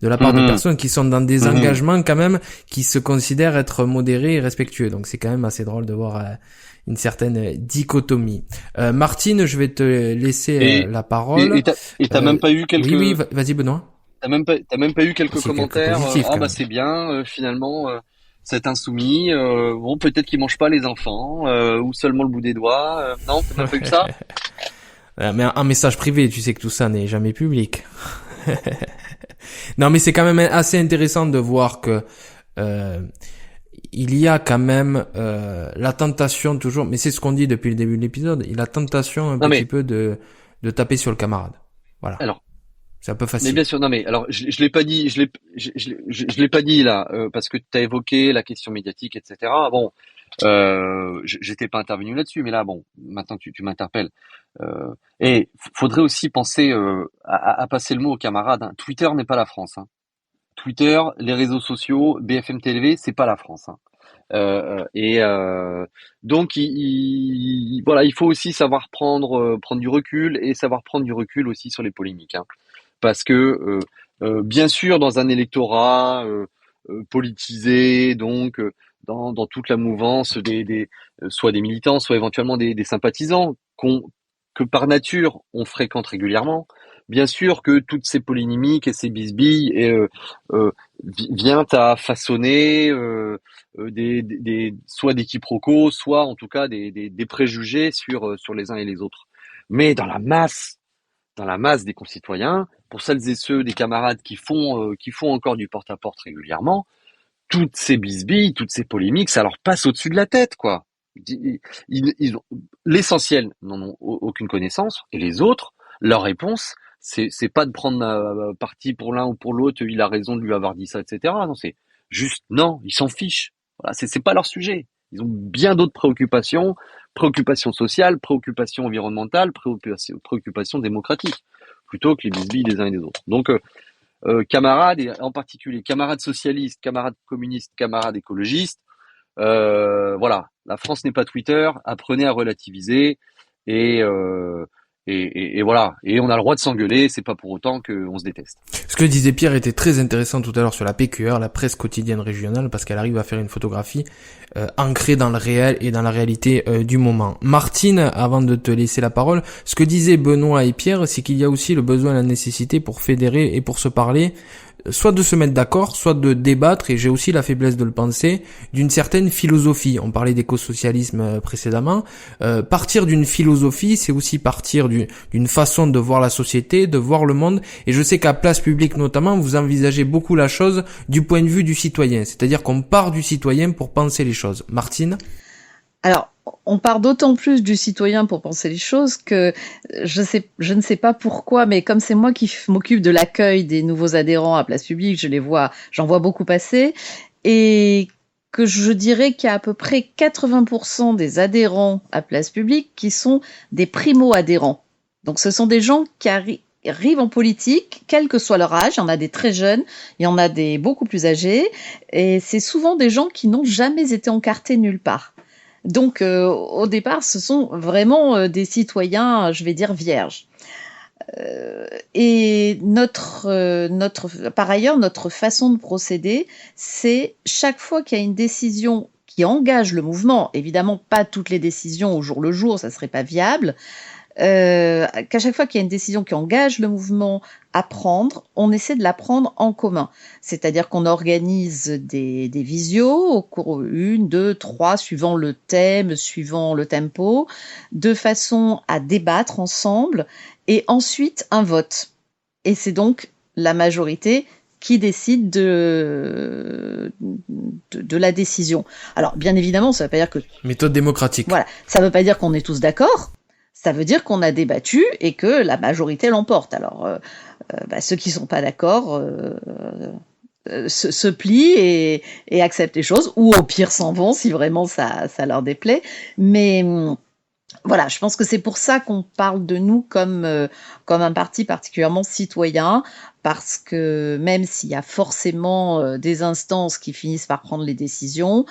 De la part de personnes qui sont dans des engagements quand même, qui se considèrent être modérés et respectueux. Donc c'est quand même assez drôle de voir une certaine dichotomie. Martine, je vais te laisser la parole. Et t'as même pas eu quelques... Oui, vas-y Benoît. T'as même pas eu quelques Si, commentaires. quelques positifs, quand même. C'est bien, finalement, cet insoumis. Bon, peut-être qu'il mange pas les enfants, ou seulement le bout des doigts. Non, t'as même pas eu ça. Mais un message privé, tu sais que tout ça n'est jamais public. Non, mais c'est quand même assez intéressant de voir que il y a quand même la tentation toujours, mais c'est ce qu'on dit depuis le début de l'épisode, il y a la tentation petit peu de taper sur le camarade. Voilà. Alors, c'est un peu facile. mais bien sûr, non mais alors je l'ai pas dit, je l'ai pas dit là parce que tu as évoqué la question médiatique, etc. Bon, j'étais pas intervenu là-dessus, mais là bon, maintenant tu m'interpelles. Et faudrait aussi penser à passer le mot aux camarades, hein. Twitter n'est pas la France, hein. Twitter, les réseaux sociaux, BFM TV, c'est pas la France, hein. Donc voilà, il faut aussi savoir prendre du recul et savoir prendre du recul aussi sur les polémiques, hein. Parce que bien sûr dans un électorat politisé, donc dans toute la mouvance soit des militants, soit éventuellement des sympathisants que par nature on fréquente régulièrement, bien sûr que toutes ces polémiques et ces bisbilles viennent à façonner soit des quiproquos, soit en tout cas des préjugés sur les uns et les autres. Mais dans la masse des concitoyens, pour celles et ceux des camarades qui font encore du porte-à-porte régulièrement, toutes ces bisbilles, toutes ces polémiques, ça leur passe au-dessus de la tête, quoi. L'essentiel n'en ont aucune connaissance, et les autres, leur réponse, c'est pas de prendre parti pour l'un ou pour l'autre, il a raison de lui avoir dit ça, etc. Non, c'est juste, non, ils s'en fichent. Voilà, c'est pas leur sujet. Ils ont bien d'autres préoccupations sociales, préoccupations environnementales, préoccupations démocratiques, plutôt que les bisbilles des uns et des autres. Donc, camarades, et en particulier camarades socialistes, camarades communistes, camarades écologistes, Voilà, la France n'est pas Twitter. Apprenez à relativiser et voilà. Et on a le droit de s'engueuler. C'est pas pour autant qu'on se déteste. Ce que disait Pierre était très intéressant tout à l'heure sur la PQR, la presse quotidienne régionale, parce qu'elle arrive à faire une photographie ancrée dans le réel et dans la réalité du moment. Martine, avant de te laisser la parole, ce que disaient Benoît et Pierre, c'est qu'il y a aussi le besoin et la nécessité pour fédérer et pour se parler, soit de se mettre d'accord, soit de débattre, et j'ai aussi la faiblesse de le penser, d'une certaine philosophie. On parlait d'écosocialisme précédemment. Partir d'une philosophie, c'est aussi partir d'une façon de voir la société, de voir le monde, et je sais qu'à Place Publique notamment, vous envisagez beaucoup la chose du point de vue du citoyen, c'est-à-dire qu'on part du citoyen pour penser les choses. Martine ? Alors, on part d'autant plus du citoyen pour penser les choses que je ne sais pas pourquoi, mais comme c'est moi qui m'occupe de l'accueil des nouveaux adhérents à Place Publique, j'en vois beaucoup passer, et que je dirais qu'il y a à peu près 80% des adhérents à Place Publique qui sont des primo-adhérents. Donc, ce sont des gens qui arrivent en politique, quel que soit leur âge. Il y en a des très jeunes, il y en a des beaucoup plus âgés, et c'est souvent des gens qui n'ont jamais été encartés nulle part. Donc, au départ, ce sont vraiment des citoyens, je vais dire, vierges. Et par ailleurs, notre façon de procéder, c'est chaque fois qu'il y a une décision qui engage le mouvement, évidemment pas toutes les décisions au jour le jour, ça serait pas viable, qu'à chaque fois qu'il y a une décision qui engage le mouvement à prendre, on essaie de la prendre en commun. C'est-à-dire qu'on organise des visios au cours 1, 2, 3, suivant le thème, suivant le tempo, de façon à débattre ensemble, et ensuite un vote. Et c'est donc la majorité qui décide de la décision. Alors, bien évidemment, ça ne veut pas dire que... Méthode démocratique. Voilà, ça ne veut pas dire qu'on est tous d'accord. Ça veut dire qu'on a débattu et que la majorité l'emporte. Alors, ceux qui sont pas d'accord se plient et acceptent les choses, ou au pire s'en vont si vraiment ça leur déplaît. Mais voilà, je pense que c'est pour ça qu'on parle de nous comme un parti particulièrement citoyen, parce que même s'il y a forcément des instances qui finissent par prendre les décisions,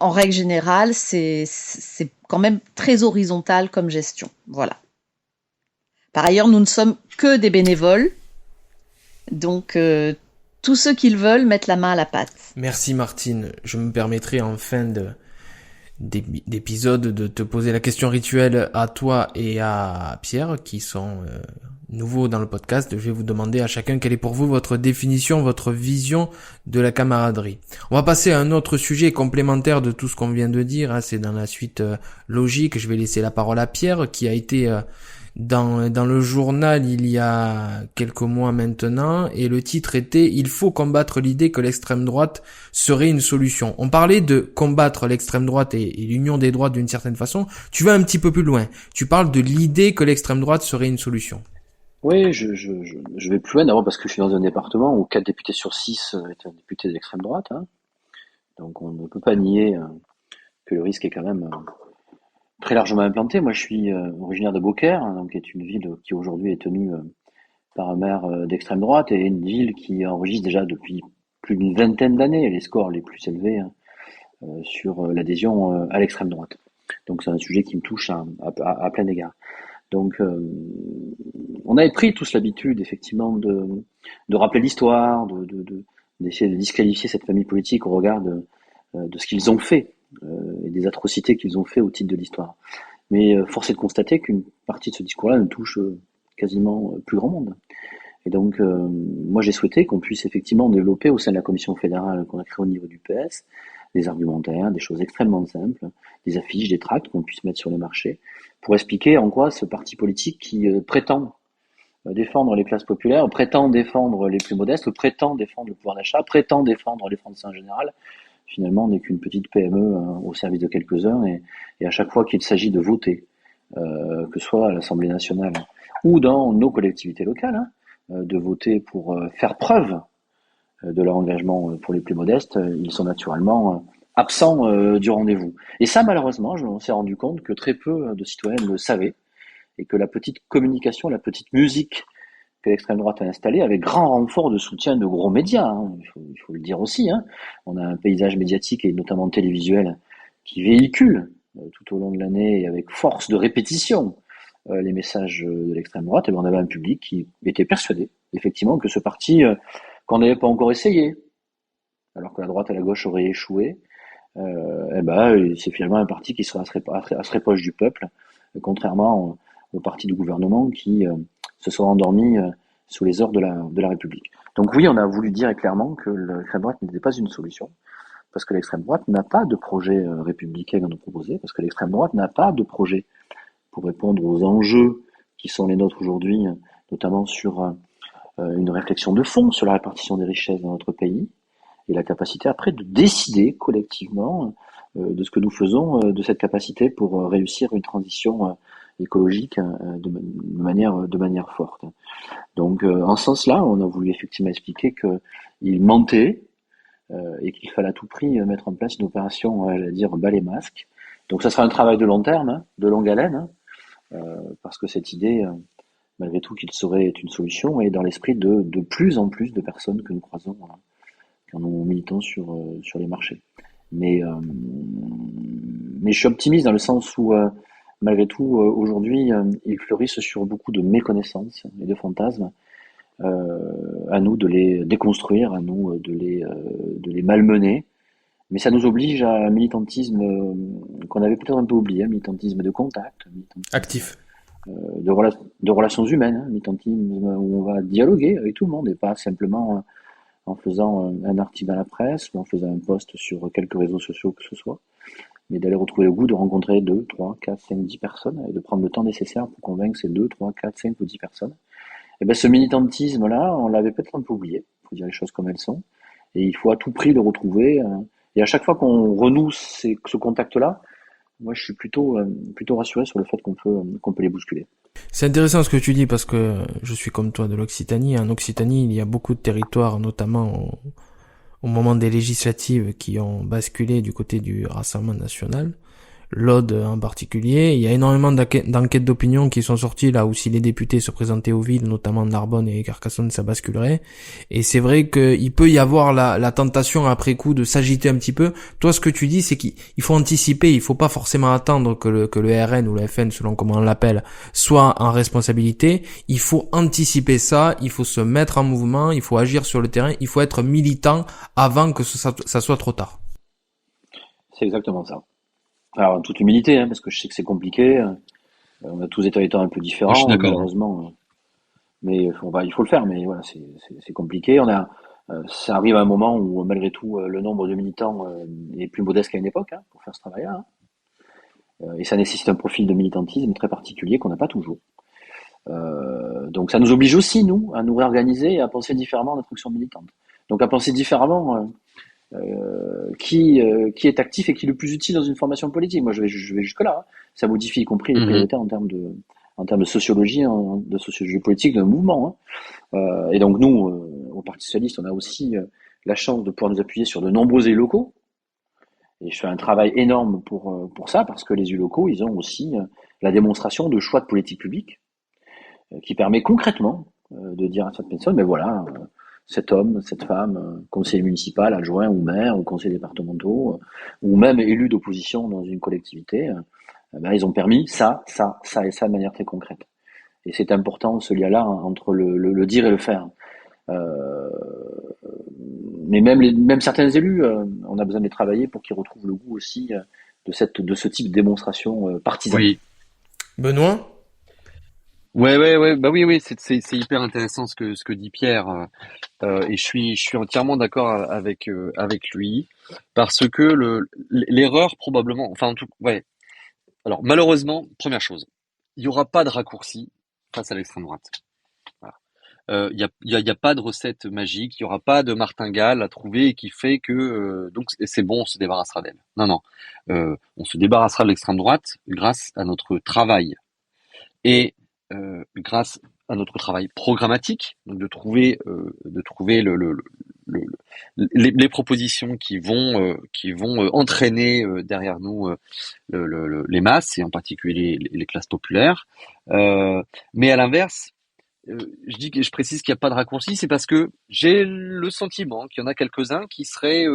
en règle générale, c'est quand même très horizontal comme gestion. Voilà. Par ailleurs, nous ne sommes que des bénévoles. Donc, tous ceux qui le veulent mettent la main à la pâte. Merci Martine. Je me permettrai en fin d'épisode de te poser la question rituelle à toi et à Pierre, qui sont nouveaux dans le podcast. Je vais vous demander à chacun quelle est pour vous votre définition, votre vision de la camaraderie. On va passer à un autre sujet complémentaire de tout ce qu'on vient de dire. C'est dans la suite logique. Je vais laisser la parole à Pierre, qui a été dans le journal il y a quelques mois maintenant, et le titre était « Il faut combattre l'idée que l'extrême droite serait une solution ». On parlait de combattre l'extrême droite et l'union des droites d'une certaine façon. Tu vas un petit peu plus loin. Tu parles de l'idée que l'extrême droite serait une solution. Oui, je vais plus loin d'abord parce que je suis dans un département où 4 députés sur 6 étaient députés de l'extrême droite. Hein. Donc on ne peut pas nier que le risque est quand même très largement implanté. Moi je suis originaire de Beaucaire, hein, donc qui est une ville qui aujourd'hui est tenue par un maire d'extrême droite, et une ville qui enregistre déjà depuis plus d'une vingtaine d'années les scores les plus élevés hein, sur l'adhésion à l'extrême droite. Donc c'est un sujet qui me touche à plein égard. Donc, on avait pris tous l'habitude, effectivement, de rappeler l'histoire, d'essayer de disqualifier cette famille politique au regard de ce qu'ils ont fait et des atrocités qu'ils ont fait au titre de l'histoire. Mais force est de constater qu'une partie de ce discours-là ne touche quasiment plus grand monde. Et donc, moi, j'ai souhaité qu'on puisse effectivement développer au sein de la commission fédérale qu'on a créée au niveau du PS des argumentaires, des choses extrêmement simples, des affiches, des tracts qu'on puisse mettre sur les marchés, pour expliquer en quoi ce parti politique qui prétend défendre les classes populaires, prétend défendre les plus modestes, prétend défendre le pouvoir d'achat, prétend défendre les Français en général, finalement n'est qu'une petite PME au service de quelques-uns, et à chaque fois qu'il s'agit de voter, que ce soit à l'Assemblée nationale ou dans nos collectivités locales, hein, de voter pour faire preuve de leur engagement pour les plus modestes, ils sont naturellement absents du rendez-vous. Et ça, malheureusement, je me suis rendu compte que très peu de citoyens le savaient, et que la petite communication, la petite musique que l'extrême droite a installé avec grand renfort de soutien de gros médias, hein, il faut le dire aussi. Hein. On a un paysage médiatique et notamment télévisuel qui véhicule tout au long de l'année et avec force de répétition les messages de l'extrême droite. Et bien, on avait un public qui était persuadé, effectivement, que ce parti qu'on n'avait pas encore essayé, alors que la droite et la gauche auraient échoué, c'est finalement un parti qui sera assez proche du peuple, contrairement au parti du gouvernement qui se sont endormis sous les ordres de la République. Donc oui, on a voulu dire clairement que l'extrême droite n'était pas une solution, parce que l'extrême droite n'a pas de projet républicain à nous proposer, parce que l'extrême droite n'a pas de projet pour répondre aux enjeux qui sont les nôtres aujourd'hui, notamment sur une réflexion de fond sur la répartition des richesses dans notre pays, et la capacité après de décider collectivement de ce que nous faisons, de cette capacité pour réussir une transition écologique de manière forte. Donc, en ce sens-là, on a voulu effectivement expliquer qu'il mentait et qu'il fallait à tout prix mettre en place une opération, bas les masques. Donc, ça sera un travail de long terme, hein, de longue haleine, parce que cette idée, malgré tout, qu'il serait une solution, est dans l'esprit de plus en plus de personnes que nous croisons quand nous militons sur les marchés. Mais je suis optimiste dans le sens où malgré tout, aujourd'hui, ils fleurissent sur beaucoup de méconnaissances et de fantasmes. À nous de les déconstruire, à nous de les malmener. Mais ça nous oblige à un militantisme qu'on avait peut-être un peu oublié, un militantisme de contact, un militantisme Actif. de relations humaines, un militantisme où on va dialoguer avec tout le monde et pas simplement en faisant un article dans la presse ou en faisant un post sur quelques réseaux sociaux que ce soit, mais d'aller retrouver le goût de rencontrer 2, 3, 4, 5, 10 personnes et de prendre le temps nécessaire pour convaincre ces 2, 3, 4, 5 ou 10 personnes. Et ben ce militantisme-là, on l'avait peut-être un peu oublié, il faut dire les choses comme elles sont, et il faut à tout prix le retrouver. Et à chaque fois qu'on renoue ce contact-là, moi je suis plutôt rassuré sur le fait qu'on peut les bousculer. C'est intéressant ce que tu dis parce que je suis comme toi de l'Occitanie. En Occitanie, il y a beaucoup de territoires, notamment au moment des législatives, qui ont basculé du côté du Rassemblement national. L'Aude en particulier. Il y a énormément d'enquêtes d'opinion qui sont sorties là où si les députés se présentaient aux villes, notamment Narbonne et Carcassonne, ça basculerait. Et c'est vrai qu'il peut y avoir la tentation après coup de s'agiter un petit peu. Toi, ce que tu dis, c'est qu'il faut anticiper. Il faut pas forcément attendre que le RN ou le FN, selon comment on l'appelle, soit en responsabilité. Il faut anticiper ça. Il faut se mettre en mouvement. Il faut agir sur le terrain. Il faut être militant avant que ça soit trop tard. C'est exactement ça. Alors, en toute humilité, hein, parce que je sais que c'est compliqué. On a tous des territoires un peu différents, je suis d'accord. malheureusement. Mais il faut le faire. Mais voilà, c'est compliqué. Ça arrive à un moment où, malgré tout, le nombre de militants est plus modeste qu'à une époque pour faire ce travail-là. Et ça nécessite un profil de militantisme très particulier qu'on n'a pas toujours. Donc, ça nous oblige aussi, nous, à nous réorganiser et à penser différemment notre action militante. Donc, à penser différemment qui est actif et qui est le plus utile dans une formation politique. Moi, je vais jusque-là. Ça modifie y compris les priorités en termes de sociologie, de sociologie politique d'un mouvement. Et donc, nous, au Parti socialiste, on a aussi la chance de pouvoir nous appuyer sur de nombreux élus locaux. Et je fais un travail énorme pour ça, parce que les élus locaux, ils ont aussi la démonstration de choix de politique publique qui permet concrètement de dire à cette personne, mais voilà, cet homme, cette femme, conseiller municipal, adjoint ou maire, ou conseiller départementaux, ou même élu d'opposition dans une collectivité, ils ont permis ça et ça de manière très concrète. Et c'est important ce lien-là entre le dire et le faire. Mais même certains élus, on a besoin de les travailler pour qu'ils retrouvent le goût aussi de ce type de démonstration partisane. Oui. Benoît ? Ouais. Bah oui, c'est hyper intéressant ce que dit Pierre. Et je suis entièrement d'accord avec lui, parce que l'erreur probablement, enfin en tout, ouais. Alors malheureusement, première chose, il y aura pas de raccourci face à l'extrême droite. Voilà. Il y a pas de recette magique, il y aura pas de martingale à trouver qui fait que donc c'est bon, on se débarrassera d'elle. Non, on se débarrassera de l'extrême droite grâce à notre travail et grâce à notre travail programmatique, donc de trouver les propositions qui vont entraîner derrière nous les masses et en particulier les classes populaires. Mais à l'inverse, je précise qu'il n'y a pas de raccourci, c'est parce que j'ai le sentiment qu'il y en a quelques-uns qui seraient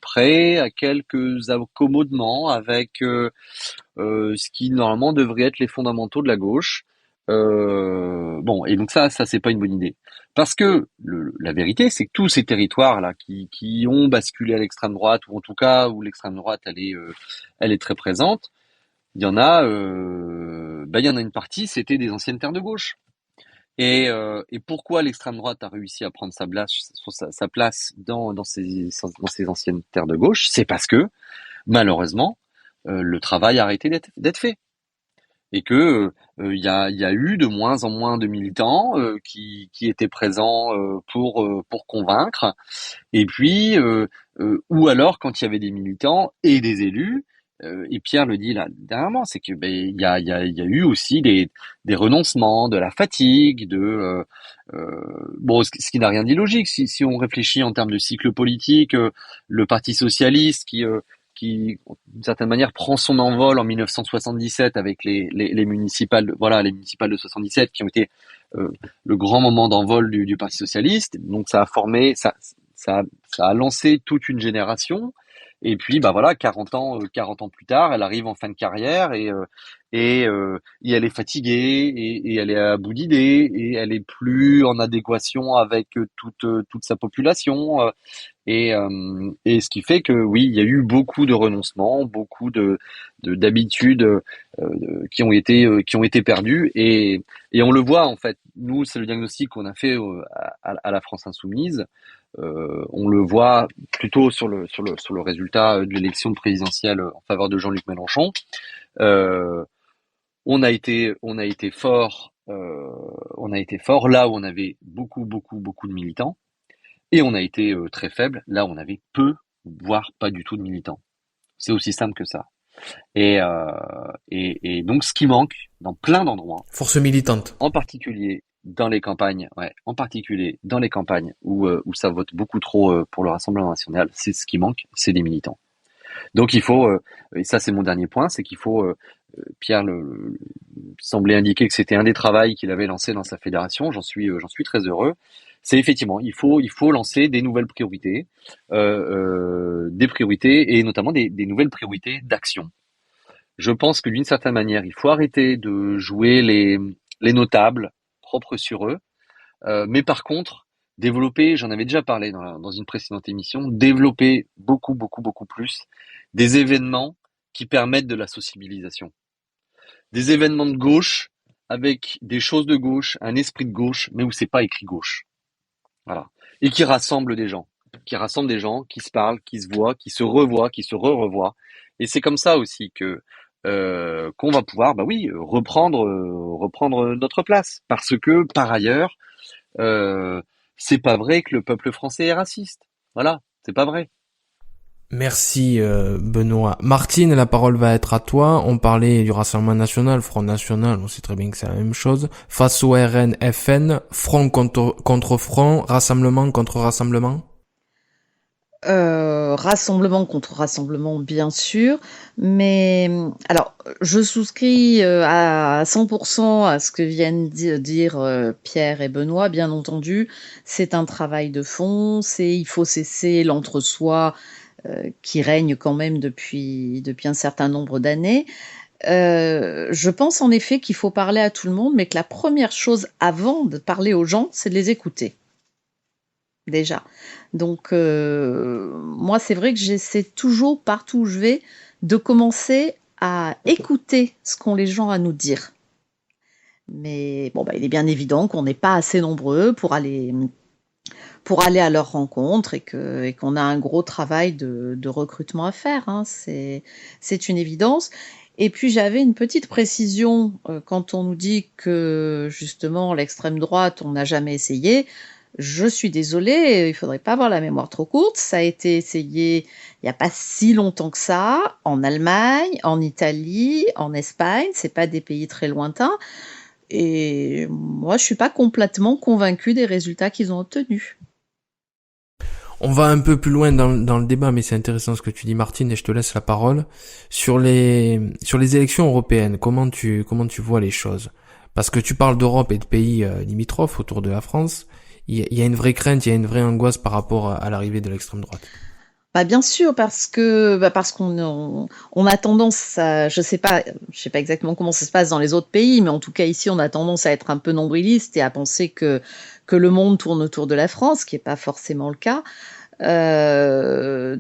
prêts à quelques accommodements avec ce qui normalement devrait être les fondamentaux de la gauche. Bon, et donc ça c'est pas une bonne idée, parce que la vérité, c'est que tous ces territoires là qui ont basculé à l'extrême droite, ou en tout cas où l'extrême droite elle est très présente, il y en a il y en a une partie, c'était des anciennes terres de gauche. Et pourquoi l'extrême droite a réussi à prendre sa place dans ces anciennes terres de gauche? C'est parce que, malheureusement, le travail a arrêté d'être fait. Et que il y a eu de moins en moins de militants qui étaient présents pour convaincre. Et puis, ou alors quand il y avait des militants et des élus, et Pierre le dit là dernièrement, c'est que il y a eu aussi des renoncements, de la fatigue, bon, ce qui n'a rien d'illogique si on réfléchit en termes de cycle politique, le Parti socialiste qui d'une certaine manière prend son envol en 1977 avec les municipales, voilà, les municipales de 77 qui ont été le grand moment d'envol du Parti socialiste. Donc ça a lancé toute une génération. Et puis, voilà, 40 ans plus tard, elle arrive en fin de carrière et elle est fatiguée et elle est à bout d'idées et elle est plus en adéquation avec toute sa population. Et ce qui fait que oui, il y a eu beaucoup de renoncements, beaucoup d'habitudes qui ont été perdues et on le voit en fait. Nous, c'est le diagnostic qu'on a fait à la France Insoumise. On le voit plutôt sur le résultat de l'élection présidentielle en faveur de Jean-Luc Mélenchon. On a été fort là où on avait beaucoup de militants, et on a été très faible là où on avait peu, voire pas du tout de militants. C'est aussi simple que ça. Et donc ce qui manque dans plein d'endroits, Force militante. en particulier dans les campagnes, où ça vote beaucoup trop pour le Rassemblement national, c'est ce qui manque, c'est des militants. Donc il faut, et ça c'est mon dernier point, c'est qu'il faut, Pierre semblait indiquer que c'était un des travaux qu'il avait lancé dans sa fédération, j'en suis très heureux. C'est effectivement, il faut lancer des nouvelles priorités, des priorités et notamment des nouvelles priorités d'action. Je pense que d'une certaine manière, il faut arrêter de jouer les notables propres sur eux, mais par contre, développer, j'en avais déjà parlé dans une précédente émission, développer beaucoup plus des événements qui permettent de la sociabilisation. Des événements de gauche, avec des choses de gauche, un esprit de gauche, mais où c'est pas écrit gauche. Voilà. Et qui rassemblent des gens. Qui se parlent, qui se voient, qui se revoient, qui se revoient. Et c'est comme ça aussi que qu'on va pouvoir, reprendre notre place. Parce que, par ailleurs, c'est pas vrai que le peuple français est raciste. Voilà, c'est pas vrai. Merci Benoît. Martine, la parole va être à toi. On parlait du Rassemblement National, Front National, on sait très bien que c'est la même chose. Face au RN, FN, Front contre Front, Rassemblement contre Rassemblement. Rassemblement contre rassemblement, bien sûr, mais alors je souscris à 100% à ce que viennent dire Pierre et Benoît. Bien entendu, c'est un travail de fond, il faut cesser l'entre-soi qui règne quand même depuis un certain nombre d'années. Je pense en effet qu'il faut parler à tout le monde, mais que la première chose avant de parler aux gens, c'est de les écouter. Déjà. Donc, moi, c'est vrai que j'essaie toujours, partout où je vais, de commencer à écouter ce qu'ont les gens à nous dire. Mais bon, il est bien évident qu'on n'est pas assez nombreux pour aller à leur rencontre et qu'on a un gros travail de recrutement à faire. Hein. C'est une évidence. Et puis, j'avais une petite précision quand on nous dit que, justement, l'extrême droite, on n'a jamais essayé. Je suis désolée, il faudrait pas avoir la mémoire trop courte. Ça a été essayé il n'y a pas si longtemps que ça, en Allemagne, en Italie, en Espagne. C'est pas des pays très lointains. Et moi, je suis pas complètement convaincue des résultats qu'ils ont obtenus. On va un peu plus loin dans le débat, mais c'est intéressant ce que tu dis, Martine, et je te laisse la parole. Sur les élections européennes, comment tu vois les choses? Parce que tu parles d'Europe et de pays limitrophes autour de la France. Il y a une vraie crainte, il y a une vraie angoisse par rapport à l'arrivée de l'extrême droite. Bah bien sûr, parce qu'on a tendance à, je sais pas exactement comment ça se passe dans les autres pays, mais en tout cas ici on a tendance à être un peu nombriliste et à penser que le monde tourne autour de la France, ce qui est pas forcément le cas. Voilà,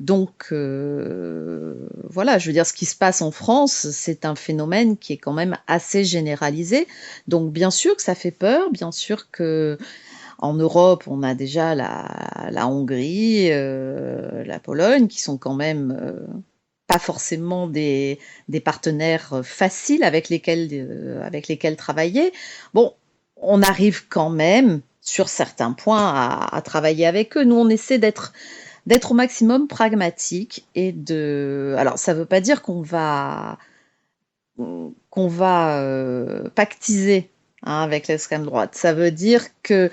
je veux dire, ce qui se passe en France, c'est un phénomène qui est quand même assez généralisé. Donc bien sûr que ça fait peur, bien sûr que en Europe, on a déjà la Hongrie, la Pologne, qui sont quand même pas forcément des partenaires faciles avec lesquels travailler. Bon, on arrive quand même sur certains points à travailler avec eux. Nous, on essaie d'être au maximum pragmatique alors ça veut pas dire qu'on va pactiser hein, avec l'extrême droite. Ça veut dire que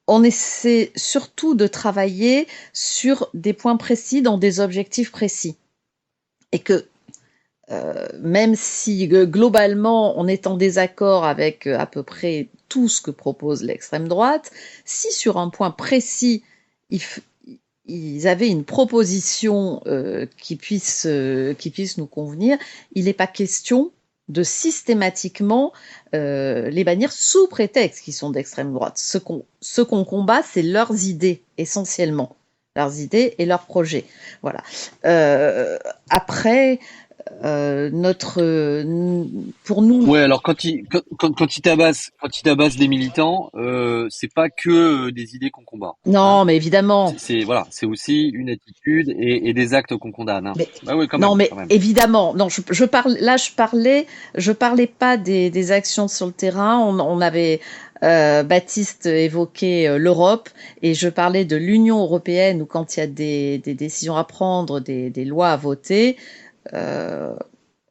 on essaie surtout de travailler sur des points précis, dans des objectifs précis. Et que même si globalement on est en désaccord avec à peu près tout ce que propose l'extrême droite, si sur un point précis ils avaient une proposition qui puisse nous convenir, il n'est pas question de systématiquement les bannir sous prétexte qu'ils sont d'extrême droite. Ce qu'on combat, c'est leurs idées, essentiellement. Leurs idées et leurs projets. Voilà. Après, pour nous... Ouais, alors quand il tabasse des militants, c'est pas que des idées qu'on combat. Non, Hein. mais évidemment. Voilà, c'est aussi une attitude et des actes qu'on condamne. Hein. Mais, Bah oui, non, mais quand même. évidemment. Non, je parlais pas des actions sur le terrain. On avait Baptiste évoqué l'Europe et je parlais de l'Union européenne où quand il y a des décisions à prendre, des lois à voter,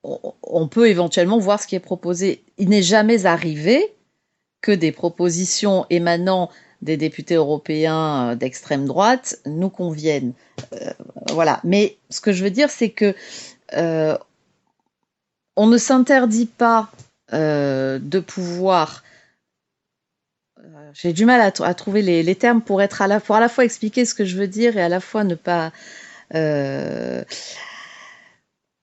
on peut éventuellement voir ce qui est proposé. Il n'est jamais arrivé que des propositions émanant des députés européens d'extrême droite nous conviennent. Voilà. Mais ce que je veux dire, c'est que on ne s'interdit pas de pouvoir. J'ai du mal à trouver les termes pour à la fois expliquer ce que je veux dire et à la fois ne pas.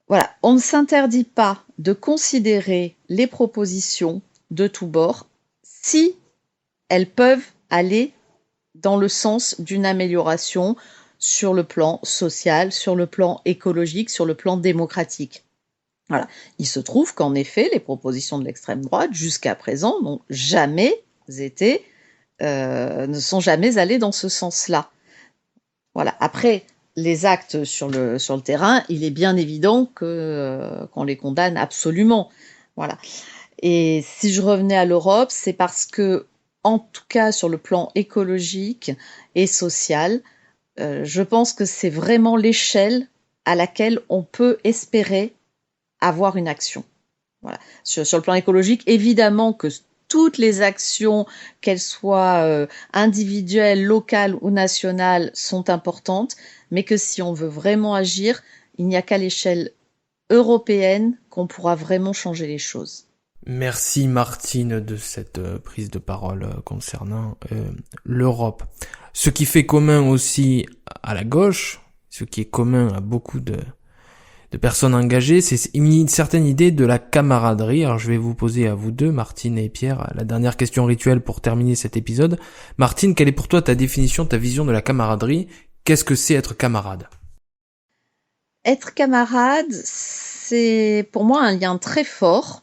Voilà, on ne s'interdit pas de considérer les propositions de tous bords si elles peuvent aller dans le sens d'une amélioration sur le plan social, sur le plan écologique, sur le plan démocratique. Voilà. Il se trouve qu'en effet, les propositions de l'extrême droite, jusqu'à présent, ne sont jamais allées dans ce sens-là. Voilà. Après, les actes sur le terrain, il est bien évident qu'on les condamne absolument. Voilà. Et si je revenais à l'Europe, c'est parce que, en tout cas sur le plan écologique et social, je pense que c'est vraiment l'échelle à laquelle on peut espérer avoir une action. Voilà. Sur le plan écologique, évidemment que toutes les actions, qu'elles soient individuelles, locales ou nationales, sont importantes, mais que si on veut vraiment agir, il n'y a qu'à l'échelle européenne qu'on pourra vraiment changer les choses. Merci Martine de cette prise de parole concernant l'Europe. Ce qui fait commun aussi à la gauche, ce qui est commun à beaucoup de personnes engagées, c'est une certaine idée de la camaraderie. Alors je vais vous poser à vous deux, Martine et Pierre, la dernière question rituelle pour terminer cet épisode. Martine, quelle est pour toi ta définition, ta vision de la camaraderie ? Qu'est-ce que c'est être camarade ? Être camarade, c'est pour moi un lien très fort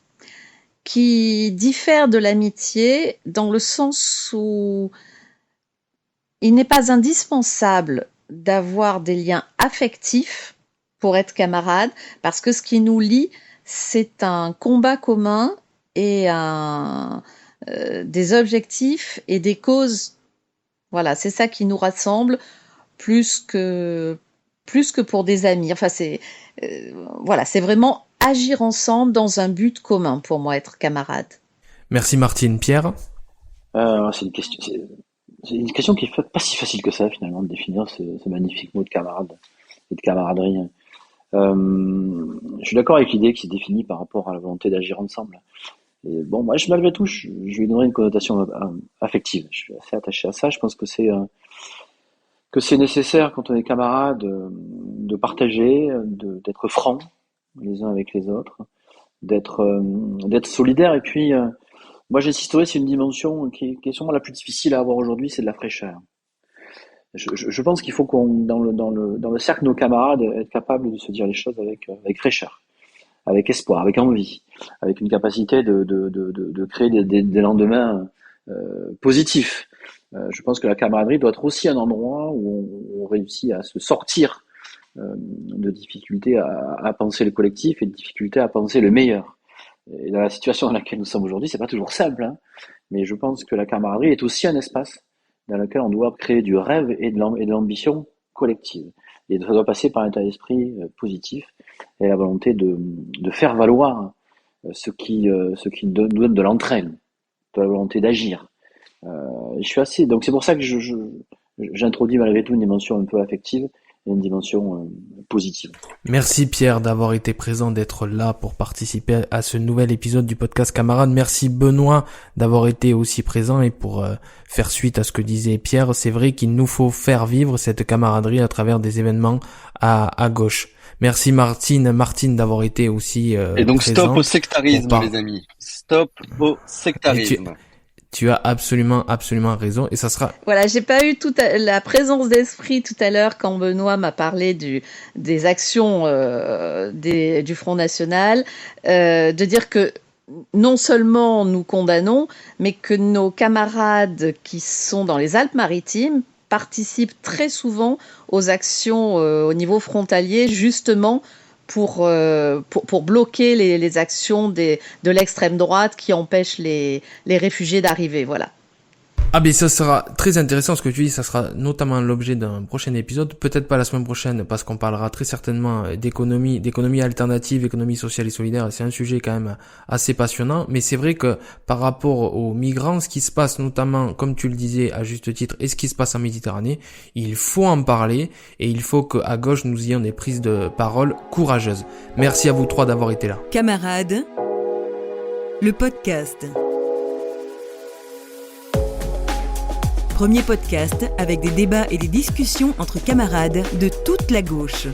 qui diffère de l'amitié dans le sens où il n'est pas indispensable d'avoir des liens affectifs pour être camarade, parce que ce qui nous lie, c'est un combat commun et des objectifs et des causes. Voilà, c'est ça qui nous rassemble plus que pour des amis. Enfin, c'est vraiment agir ensemble dans un but commun pour moi, être camarade. Merci Martine. Pierre ? C'est une question qui est pas si facile que ça finalement de définir ce magnifique mot de camarade et de camaraderie. Je suis d'accord avec l'idée qui se définit par rapport à la volonté d'agir ensemble. Et bon, moi, malgré tout, je lui donnerais une connotation affective. Je suis assez attaché à ça. Je pense que c'est nécessaire quand on est camarade de partager, d'être franc les uns avec les autres, d'être solidaire. Et puis, moi, j'insisterai sur une dimension qui est sûrement la plus difficile à avoir aujourd'hui, c'est de la fraîcheur. Je pense qu'il faut dans le cercle de nos camarades, être capable de se dire les choses avec fraîcheur, avec espoir, avec envie, avec une capacité de créer des lendemains positifs. Je pense que la camaraderie doit être aussi un endroit où on réussit à se sortir de difficultés à penser le collectif et de difficultés à penser le meilleur. Et dans la situation dans laquelle nous sommes aujourd'hui, c'est pas toujours simple, hein, mais je pense que la camaraderie est aussi un espace dans lequel on doit créer du rêve et de l'ambition collective. Et ça doit passer par un état d'esprit positif et la volonté de faire valoir ce qui nous donne de l'entraîne, de la volonté d'agir. Donc c'est pour ça que j'introduis malgré tout une dimension un peu affective et une dimension positive. Merci Pierre d'avoir été présent, d'être là pour participer à ce nouvel épisode du podcast Camarades. Merci Benoît d'avoir été aussi présent et pour faire suite à ce que disait Pierre, c'est vrai qu'il nous faut faire vivre cette camaraderie à travers des événements à gauche. Merci Martine d'avoir été aussi Et donc présent. stop au sectarisme les amis. Stop au sectarisme. Tu as absolument raison et ça sera... Voilà, j'ai pas eu la présence d'esprit tout à l'heure quand Benoît m'a parlé des actions du Front National, de dire que non seulement nous condamnons, mais que nos camarades qui sont dans les Alpes-Maritimes participent très souvent aux actions au niveau frontalier, justement pour bloquer les actions de l'extrême droite qui empêchent les réfugiés d'arriver. Voilà. Ah ben ça sera très intéressant ce que tu dis, ça sera notamment l'objet d'un prochain épisode, peut-être pas la semaine prochaine parce qu'on parlera très certainement d'économie alternative, économie sociale et solidaire, c'est un sujet quand même assez passionnant, mais c'est vrai que par rapport aux migrants, ce qui se passe notamment, comme tu le disais à juste titre, et ce qui se passe en Méditerranée, il faut en parler et il faut qu'à gauche nous ayons des prises de parole courageuses. Merci à vous trois d'avoir été là. Camarades, le podcast. Premier podcast avec des débats et des discussions entre camarades de toute la gauche.